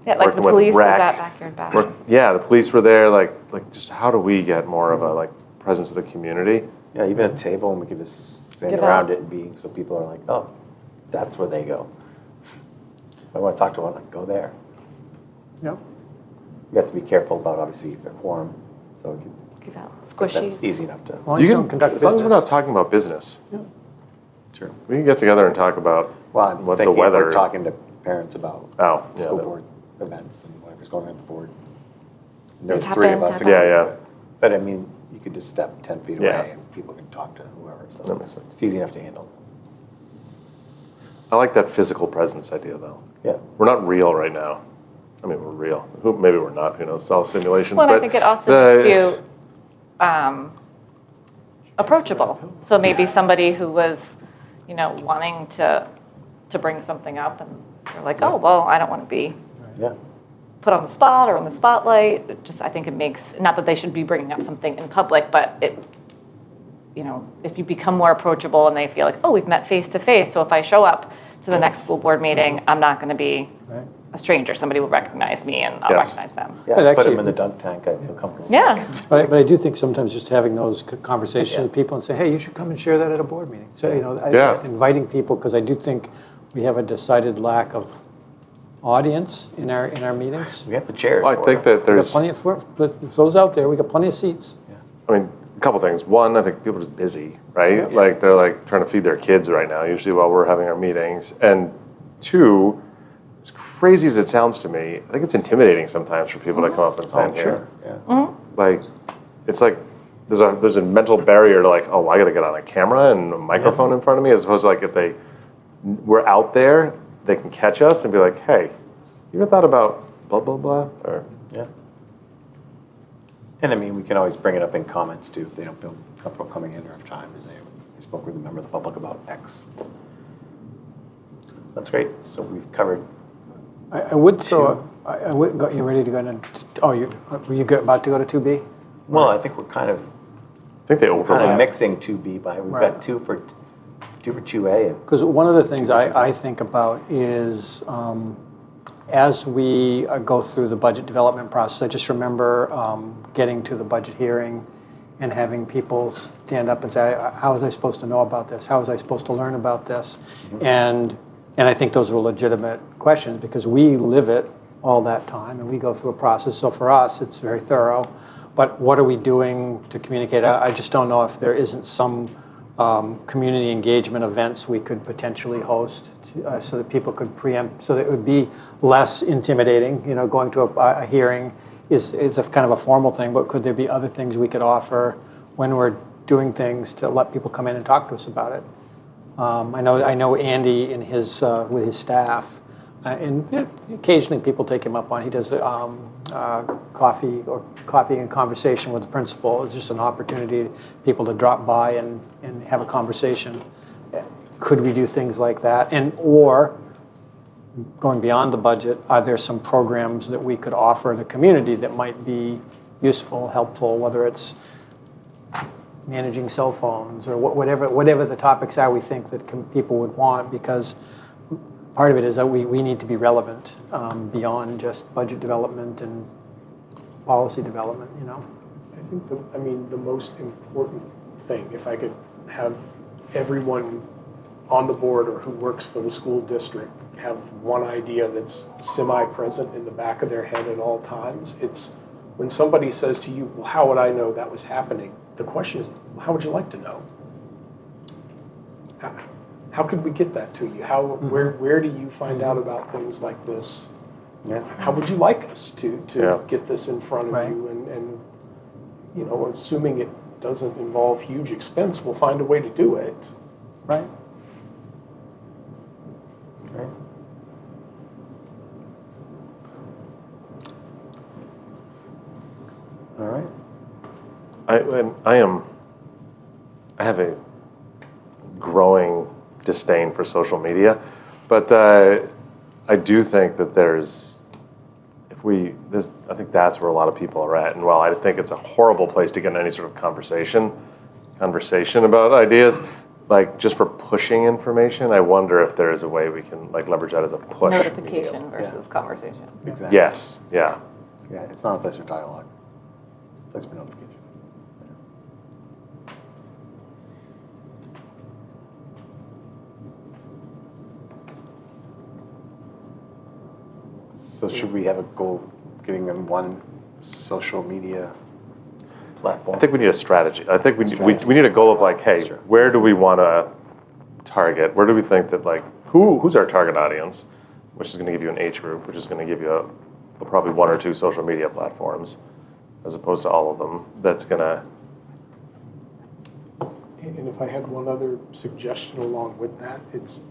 yeah, like the working with police was rec. at Backyard Bash. Yeah, the police were there. Like just how do we get more of a like presence of the community? Yeah, even a table, and we could just stand Give around out. it and be, so people are like, oh, that's where they go. If I want to talk to one, like, go there. Yep. You have to be careful about, obviously, the quorum, so we can, Give out that's squishies. easy enough to, Well, you don't conduct as long as we're business. not talking about business. sure. We can get together and talk about Well, I'm what the thinking if weather. we're talking to parents about Oh, yeah. school board events and whatever's going on at the board. And You'd there's three of happen us. to Yeah, yeah. But I mean, you could just step 10 feet away Yeah. and people can talk to whoever, so That makes sense. it's easy enough to handle. I like that physical presence idea though. Yeah, We're not real right now. I mean, we're real. Maybe we're not. Who knows? It's all simulation. Well, and I but think it also the- makes you approachable. So maybe somebody who was, wanting to bring something up, and they're like, oh, well, I don't want to be yeah. put on the spot or in the spotlight. I think it makes, not that they should be bringing up something in public, but if you become more approachable and they feel like, oh, we've met face to face, so if I show up to the next school board meeting, I'm not going to be Right. a stranger. Somebody will recognize me and I'll Yes. recognize them. Yeah, But put actually- them in the dunk tank, I feel comfortable. Yeah. But I do think sometimes just having those conversations Yeah. with people and say, hey, you should come and share that at a board meeting. So, Yeah. inviting people, because I do think we have a decided lack of audience in our meetings. We have the chairs Well, I for think it. that We got there's. plenty of, for those out there, we got plenty of seats. I mean, a couple things. One, I think people are just busy, right? Yeah. Like they're like trying to feed their kids right now, usually while we're having our meetings. And two, as crazy as it sounds to me, I think it's intimidating sometimes for people to come up and stand Oh, here. sure, yeah. Like, it's like there's a mental barrier to like, oh, I got to get on a camera and a microphone in front of me, as opposed to like if we're out there, they can catch us and be like, hey, you ever thought about blah blah blah? Or Yeah. And I mean, we can always bring it up in comments too, if they don't feel comfortable coming in or have time, to say, I spoke with a member of the public about X. That's great. So we've covered. I would, so, I would, you ready to go into, were you about to go to 2B? Well, I think we're kind of I think they overlap. mixing 2B by, we've Right. got two for 2A. Because one of the things I think about is as we go through the budget development process, I just remember getting to the budget hearing and having people stand up and say, how was I supposed to know about this? How was I supposed to learn about this? And I think those were legitimate questions because we live it all that time and we go through a process. So for us, it's very thorough. But what are we doing to communicate? I just don't know if there isn't some community engagement events we could potentially host so that people could preempt, so that it would be less intimidating. You know, going to a hearing is a kind of a formal thing, but could there be other things we could offer when we're doing things to let people come in and talk to us about it? I know Andy in his with his staff, and occasionally people take him up on. He does coffee and conversation with the principal. It's just an opportunity for people to drop by and have a conversation. Could we do things like that? Or going beyond the budget, are there some programs that we could offer the community that might be useful, helpful, whether it's managing cell phones or whatever the topics are we think that people would want, because part of it is that we need to be relevant beyond just budget development and policy development, you know? I think the most important thing, if I could have everyone on the board or who works for the school district have one idea that's semi-present in the back of their head at all times, it's when somebody says to you, well, how would I know that was happening? The question is, well, how would you like to know? How could we get that to you? Where do you find out about things like this? Yeah. How would you like us to get this in front of Right. you? And you know, assuming it doesn't involve huge expense, we'll find a way to do it. Right. Right. All right. I have a growing disdain for social media, but I do think that I think that's where a lot of people are at. And while I think it's a horrible place to get in any sort of conversation about ideas, like just for pushing information, I wonder if there is a way we can like leverage that as a push. Notification medium. versus conversation. Exactly. Yes. Yeah. Yeah, it's not a place for dialogue. It's a place for notification. So should we have a goal of giving them one social media platform? I think we need a strategy. I think we Strategy. need a goal of like, hey, That's true. where do we want to target? Where do we think that like who's our target audience? Which is going to give you an age group, which is going to give you probably one or two social media platforms, as opposed to all of them. That's going to. And if I had one other suggestion along with that, it's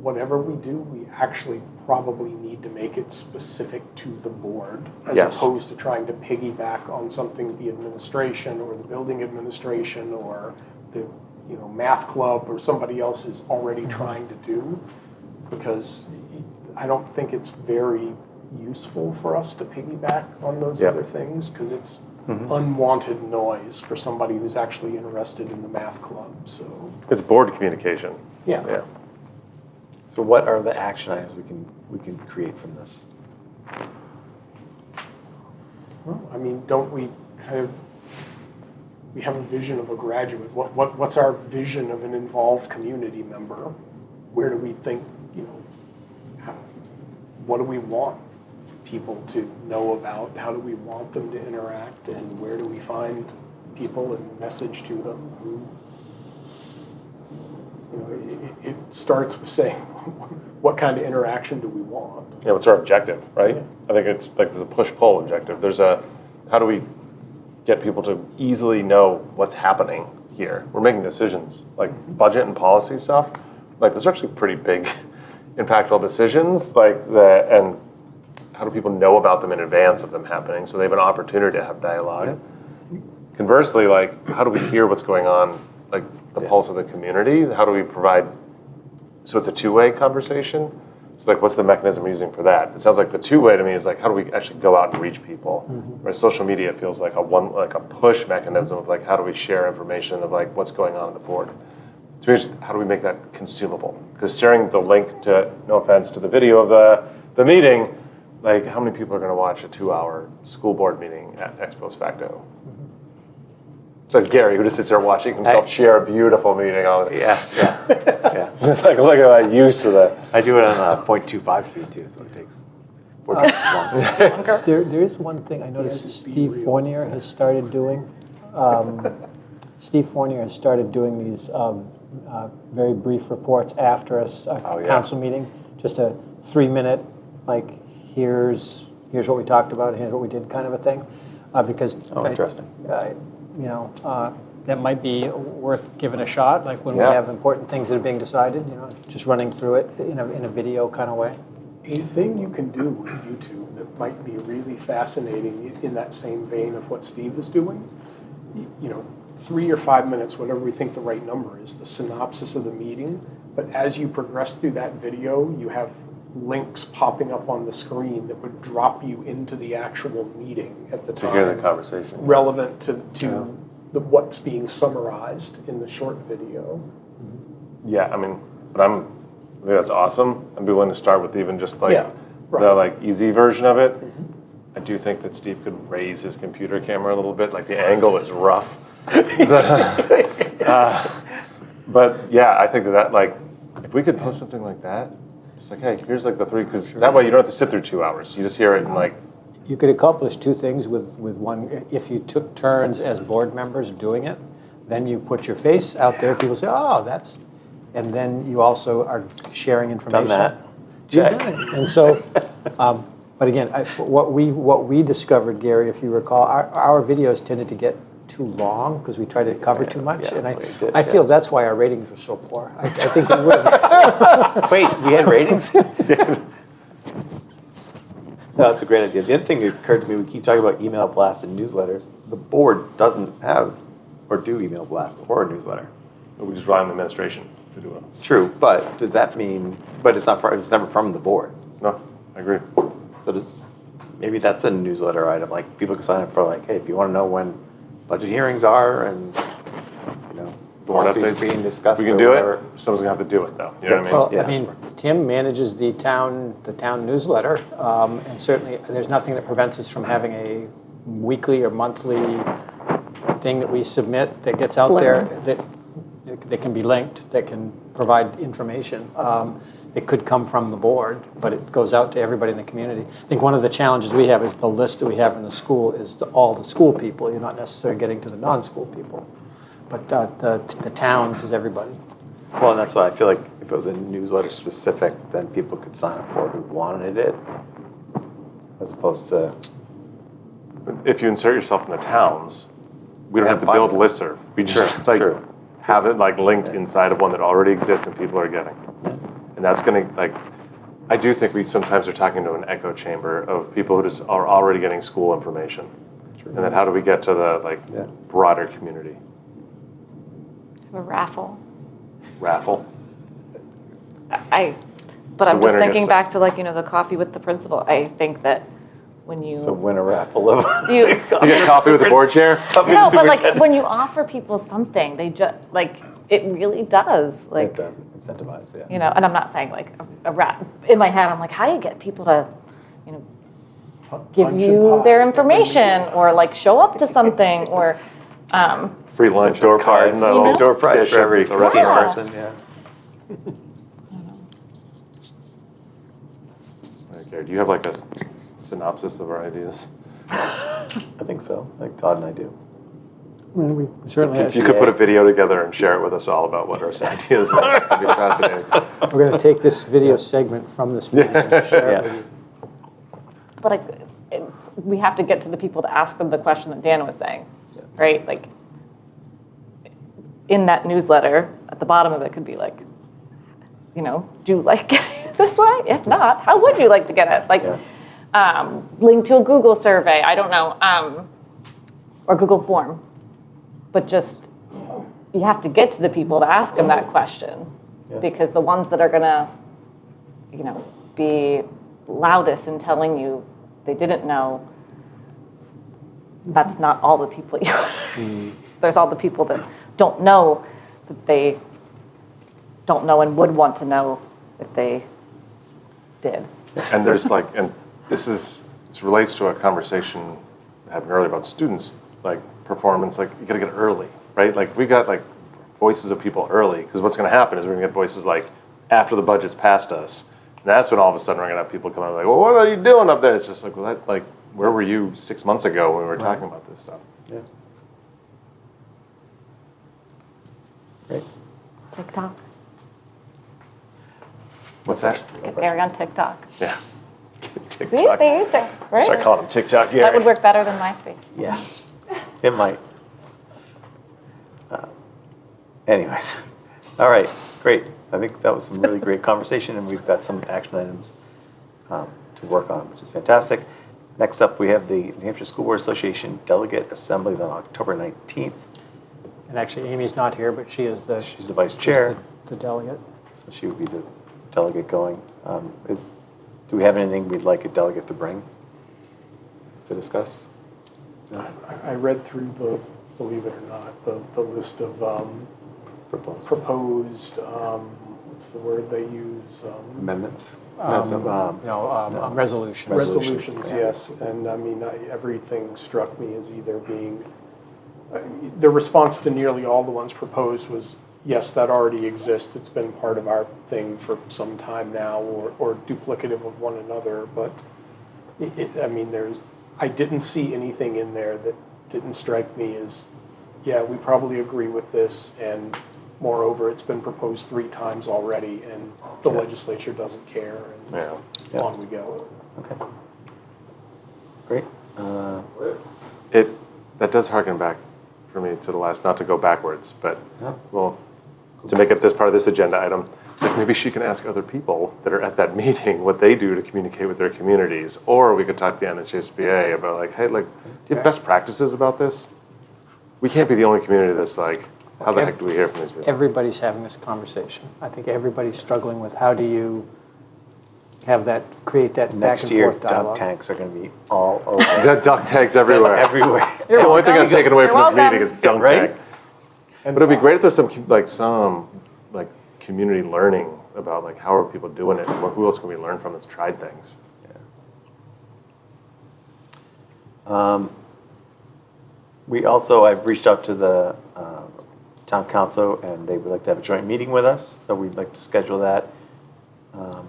whatever we do, we actually probably need to make it specific to the board, as Yes. opposed to trying to piggyback on something the administration or the building administration or the math club or somebody else is already trying to do, because I don't think it's very useful for us to piggyback on those Yeah. other things, because it's unwanted noise for somebody who's actually interested in the math club. So It's board communication. yeah. Yeah. So what are the action items we can create from this? Well, I mean, don't we we have a vision of a graduate. What's our vision of an involved community member? Where do we think, what do we want people to know about? How do we want them to interact? And where do we find people and message to them who, it starts with saying, what kind of interaction do we want? Yeah, what's our objective, right? Yeah. I think it's like there's a push-pull objective. How do we get people to easily know what's happening here? We're making decisions, like budget and policy stuff. Like those are actually pretty big, impactful decisions. And how do people know about them in advance of them happening so they have an opportunity to have dialogue? conversely, like, how do we hear what's going on, like the pulse of the community? How do we provide, so it's a two-way conversation? So like, what's the mechanism we're using for that? It sounds like the two-way to me is like, how do we actually go out and reach people? Whereas social media feels like a push mechanism of like, how do we share information of like what's going on the board? To me, it's how do we make that consumable? Because sharing the link to, no offense, to the video of the meeting, like how many people are going to watch a 2-hour school board meeting at ex post facto? So it's Gary who just sits there watching himself share a beautiful meeting. Yeah. Like, look at that use of that. I do it on 0.25 speed too, so it takes 4 times longer. There is one thing I noticed Steve Fournier has started doing. Steve Fournier has started doing these very brief reports after a council meeting, just a 3-minute, like, here's what we talked about, here's what we did kind of a thing. Because Interesting. that might be worth giving a shot, like when we have important things that are being decided, just running through it in a video kind of way. A thing you can do with YouTube that might be really fascinating in that same vein of what Steve is doing, 3 or 5 minutes, whatever we think the right number is, the synopsis of the meeting. But as you progress through that video, you have links popping up on the screen that would drop you into the actual meeting at the time. To hear the conversation. Relevant to what's being summarized in the short video. Yeah, I mean, I think that's awesome. I'd be willing to start with even just like the like easy version of it. I do think that Steve could raise his computer camera a little bit. Like the angle is rough. But yeah, I think that like if we could post something like that, just like, hey, here's like the 3, because that way you don't have to sit through 2 hours. You just hear it and like. You could accomplish 2 things with one. If you took turns as board members doing it, then you put your face out there. People say, oh, that's, and then you also are sharing information. Done that. You've Check. done it. And so, but again, what we discovered, Gary, if you recall, our videos tended to get too long because we tried to cover too much, and I feel that's why our ratings were so poor. I think we would have. Wait, we had ratings? No, that's a great idea. The other thing that occurred to me, we keep talking about email blasts and newsletters. The board doesn't have or do email blasts or a newsletter. We just rely on the administration to do it. True, but does that mean, but it's never from the board. No, I agree. So maybe that's a newsletter item, like people can sign up for like, hey, if you want to know when budget hearings are and, Board policies updates are being discussed. We can or do whatever. it. Someone's gonna have to do it though. You know what I mean? Well, Tim manages the town newsletter, and certainly there's nothing that prevents us from having a weekly or monthly thing that we submit that gets out there that can be linked, that can provide information. It could come from the board, but it goes out to everybody in the community. I think one of the challenges we have is the list that we have in the school is all the school people. You're not necessarily getting to the non-school people, but the towns is everybody. Well, and that's why I feel like if it was a newsletter specific, then people could sign up for it who wanted it, as opposed to. If you insert yourself in the towns, we don't have to fine build with it. listserv. We just have it like linked inside of one that already exists and people are getting. And that's gonna I do think we sometimes are talking to an echo chamber of people who just are already getting school information. True. And then how do we get to the broader community? A raffle. Raffle. But I'm just winner thinking gets back to the coffee with the principal. I think that when you So win a raffle of. You- You get coffee with the board chair? no, but when you offer people something, they just it really does It does incentivize, and I'm not saying a rat in my head. I'm like, how do you get people to give Punch you and their pie. information or show up to something or Free lunch. Door and cards, prize, and a little door prize dish for every the rest 15 of Yeah. person, yeah. Okay, do you have a synopsis of our ideas? I think so, like Todd and I do. We certainly If you could put a video together and share it with us all about what our ideas are, that'd be fascinating. We're going to take this video segment from this meeting and share it with you. but we have to get to the people to ask them the question that Dan was saying, right? In that newsletter, at the bottom of it could be do you like getting it this way? If not, how would you like to get it? Link to a Google survey, I don't know, or Google form. but just, you have to get to the people to ask them that question. Yeah. Because the ones that are gonna, be loudest in telling you they didn't know, that's not all the people you, there's all the people that don't know that they don't know and would want to know if they did. And there's and this relates to a conversation we had earlier about students, performance, you gotta get early, right? We got voices of people early, because what's gonna happen is we're gonna get voices after the budget's passed us. And that's when all of a sudden we're gonna have people come out well, what are you doing up there? It's just where were you 6 months ago when we were talking about this stuff? Yeah. Great. TikTok. What's that? Get Gary on TikTok. Yeah. See, TikTok. they used to, right? Start calling him TikTok, Gary. That would work better than MySpace. Yeah, it might. Anyways, all right, great. I think that was some really great conversation, and we've got some action items to work on, which is fantastic. Next up, we have the New Hampshire School Board Association Delegate Assemblies on October 19th. And actually, Amy's not here, but she is the... She's the vice chair. The delegate. So she would be the delegate going. Do we have anything we'd like a delegate to bring to discuss? No? I read through believe it or not, the list of Proposed. What's the word they use? Amendments? Resolution. Resolutions, yes. And I mean, everything struck me as either being, the response to nearly all the ones proposed was, yes, that already exists. It's been part of our thing for some time now, or duplicative of one another. But I didn't see anything in there that didn't strike me as, yeah, we probably agree with this, and moreover, it's been proposed 3 times already, and the legislature doesn't care, and on we go. Okay. Great. That does harken back for me to the last, not to go backwards, but Yeah. well, to make it this part of this agenda item, maybe she can ask other people that are at that meeting what they do to communicate with their communities, or we could talk to the NHSBA about hey, do you have best practices about this? We can't be the only community that's how the heck do we hear from these people? Everybody's having this conversation. I think everybody's struggling with how do you create that back Next and year, forth dialogue. dog tanks are going to be all over. Dunk tanks everywhere. Everywhere. It's the only thing I'm taking away from this welcome. meeting is dunk Right? tank. But it'd be great if there's some community learning about how are people doing it, and who else can we learn from that's tried things. I've reached out to the town council, and they would like to have a joint meeting with us, so we'd like to schedule that. What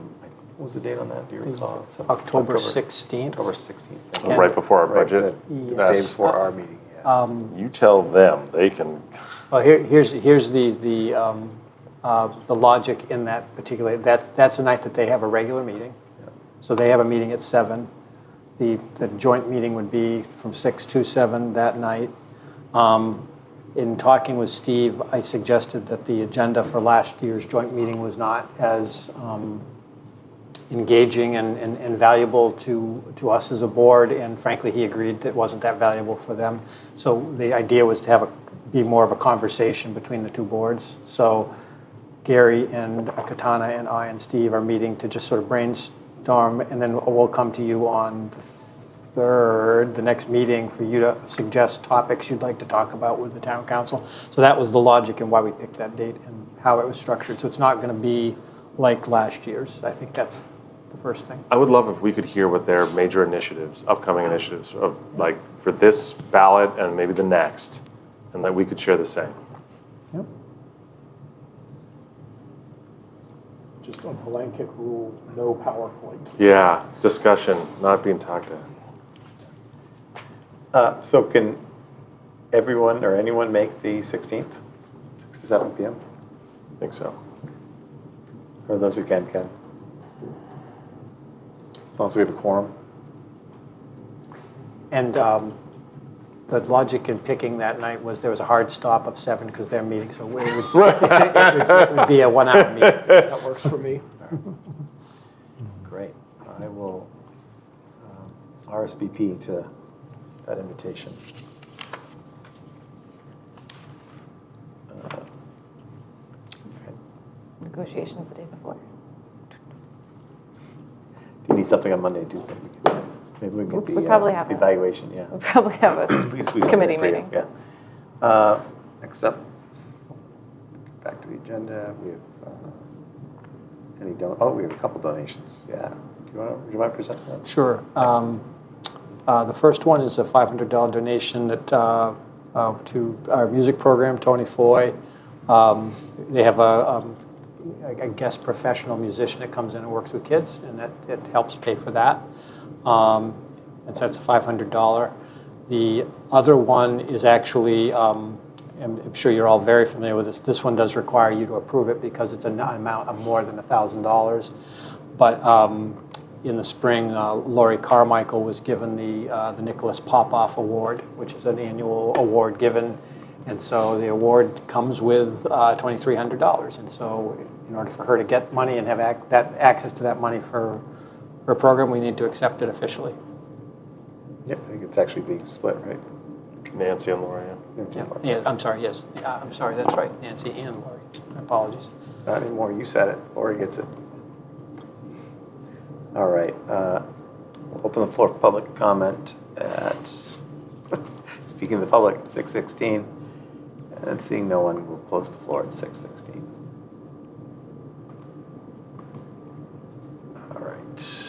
was the date on that, do you recall? So October 16th. October 16th. And- Right before our budget. The Yes. day before our meeting, yeah. You tell them they can. Well, here's the logic in that particular. That's the night that they have a regular meeting. Yeah. So they have a meeting at 7. The joint meeting would be from 6 to 7 that night. In talking with Steve, I suggested that the agenda for last year's joint meeting was not as engaging and valuable to us as a board, and frankly, he agreed that it wasn't that valuable for them. So the idea was to be more of a conversation between the two boards. So Gary and Katana and I and Steve are meeting to just sort of brainstorm, and then we'll come to you on the 3rd, the next meeting, for you to suggest topics you'd like to talk about with the town council. So that was the logic and why we picked that date and how it was structured. So it's not going to be like last year's. I think that's the first thing. I would love if we could hear what their major initiatives, upcoming initiatives, of for this ballot and maybe the next, and that we could share the same. Yep. Just a blanket rule, no PowerPoint. Yeah, discussion, not being talked to. So can everyone or anyone make the 16th, 6 to 7 p.m.? I think so. Or those who can. As long as we have a quorum. And the logic in picking that night was there was a hard stop of 7 because they're meeting, so it would be a 1-hour meeting. That works for me. Great. I will RSVP to that invitation. negotiations the day before. Do you need something on Monday, Tuesday? Maybe we can get We probably have the a- evaluation, yeah. We'll probably have a We can squeeze something committee in for you, meeting. Yeah. Next up, back to the agenda, we have we have a couple donations, yeah. Would you mind presenting that? Sure. The first one is a $500 donation that, to our music program, Tony Foy. They have a guest professional musician that comes in and works with kids, and it helps pay for that. And so that's a $500. The other one is actually, I'm sure you're all very familiar with this. This one does require you to approve it because it's an amount of more than $1,000. But in the spring, Lori Carmichael was given the Nicholas Popoff Award, which is an annual award given. And so the award comes with $2,300. And so in order for her to get money and have access to that money for her program, we need to accept it officially. Yeah, I think it's actually being split, right? Nancy and Laura, yeah. Nancy and Laura. Yeah, I'm sorry, yes. I'm sorry, that's right, Nancy and Lori. My apologies. Not anymore, you said it, Lori gets it. All right, we'll open the floor for public comment at, speaking of the public, at 6:16. And seeing no one, we'll close the floor at 6:16. All right.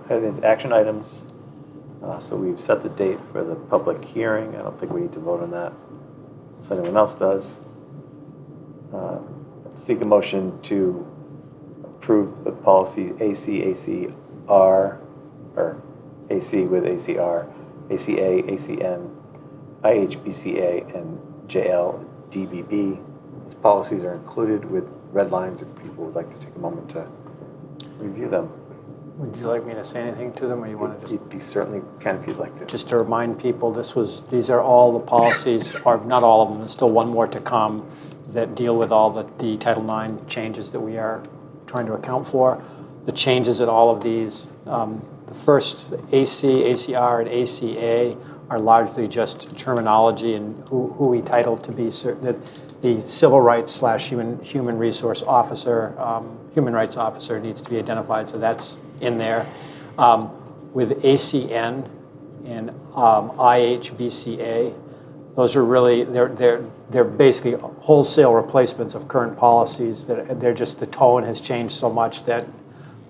Head into action items. So we've set the date for the public hearing. I don't think we need to vote on that, unless anyone else does. Seek a motion to approve the policy ACR, or AC with ACR, ACA, ACN, IHBCA, and JLDBB. These policies are included with red lines if people would like to take a moment to review them. Would you like me to say anything to them, or you want to just... You certainly can if you'd like to. Just to remind people, these are all the policies, or not all of them, there's still one more to come, that deal with all the Title IX changes that we are trying to account for. The changes in all of these, the first AC, ACR, and ACA are largely just terminology and who we title to be the civil rights / human resource officer, human rights officer needs to be identified, so that's in there. With ACN and IHBCA, those are really, they're basically wholesale replacements of current policies. That they're just, the tone has changed so much that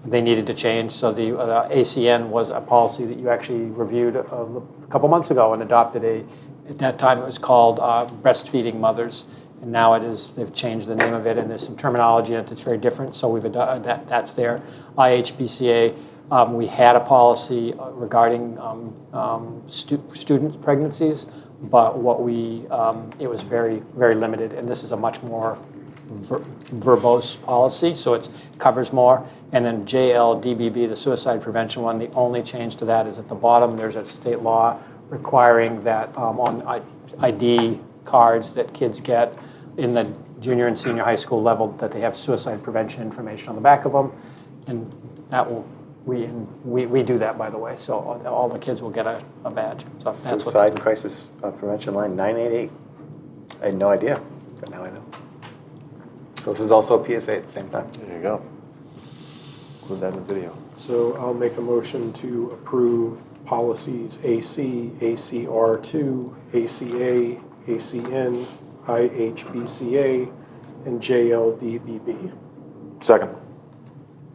they needed to change. So the ACN was a policy that you actually reviewed a couple months ago and adopted at that time it was called breastfeeding mothers. And now they've changed the name of it, and there's some terminology in it that's very different, so we've adopted that's there. IHBCA, we had a policy regarding student pregnancies, but it was very, very limited, and this is a much more verbose policy, so it covers more. And then JLDBB, the suicide prevention one, the only change to that is at the bottom, there's a state law requiring that on ID cards that kids get in the junior and senior high school level that they have suicide prevention information on the back of them, and that will we do that, by the way, so all the kids will get a badge. So that's Suicide and Crisis Prevention Line 988. I had no idea, but now I know. So this is also a PSA at the same time. There you go. Include that in the video. So I'll make a motion to approve policies AC, ACR2, ACA, ACN, IHBCA, and JLDBB. Second.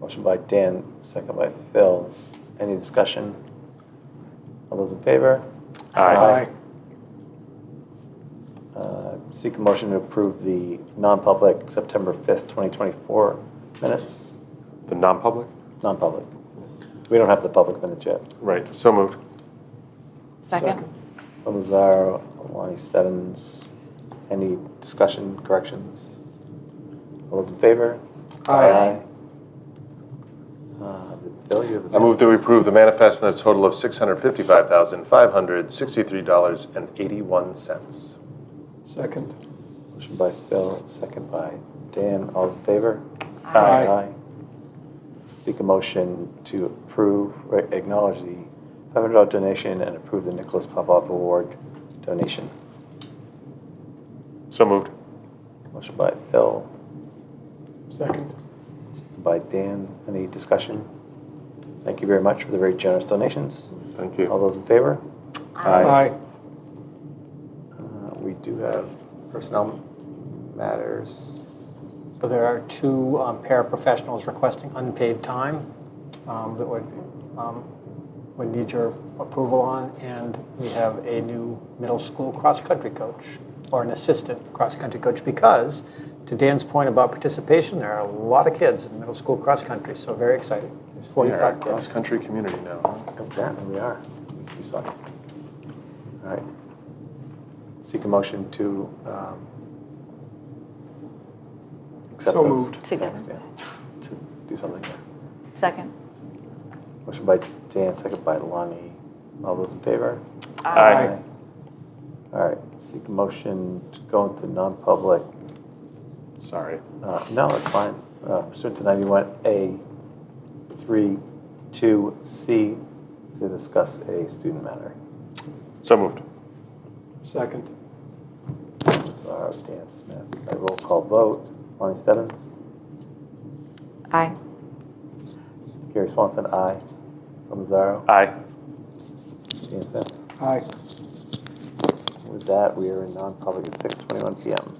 Motion by Dan, second by Phil. Any discussion? All those in favor? Aye. Seek a motion to approve the non-public September 5th, 2024 minutes. The non-public? Non-public. We don't have the public minutes yet. Right, so moved. Second? Phil Mazzaro, Lonnie Stebbins. Any discussion, corrections? All those in favor? Aye. Bill, you have the I move that we approve the manifest in a total of $655,563.81. Second. Motion by Phil, second by Dan. All those in favor? Aye. Seek a motion to approve, acknowledge the $500 donation and approve the Nicholas Popoff Award donation. So moved. Motion by Phil, Second. By Dan. Any discussion? Thank you very much for the very generous donations. Thank All you. those in favor? Aye. We do have personnel matters. So there are two paraprofessionals requesting unpaid time that would need your approval on, and we have a new middle school cross-country coach, or an assistant cross-country coach, because, to Dan's point about participation, there are a lot of kids in middle school cross-country, so very exciting. There's We are 45 a kids. cross-country community now. Apparently we are. We saw it. All right. Seek a motion to accept So those. moved. Together. Thanks, Dan. To do something there. Second. Motion by Dan, second by Lonnie. All those in favor? Aye. All right. Seek a motion to go into non-public. Sorry. No, it's fine. Pursuant to 91A 3(2)(c) to discuss a student matter. So moved. Second. So Dan Smith, by roll call vote. Lonnie Stebbins, Aye. Gary Swanson, aye. Phil Mazzaro, Aye. Dan Smith. Aye. With that, we are in non-public at 6:21 PM.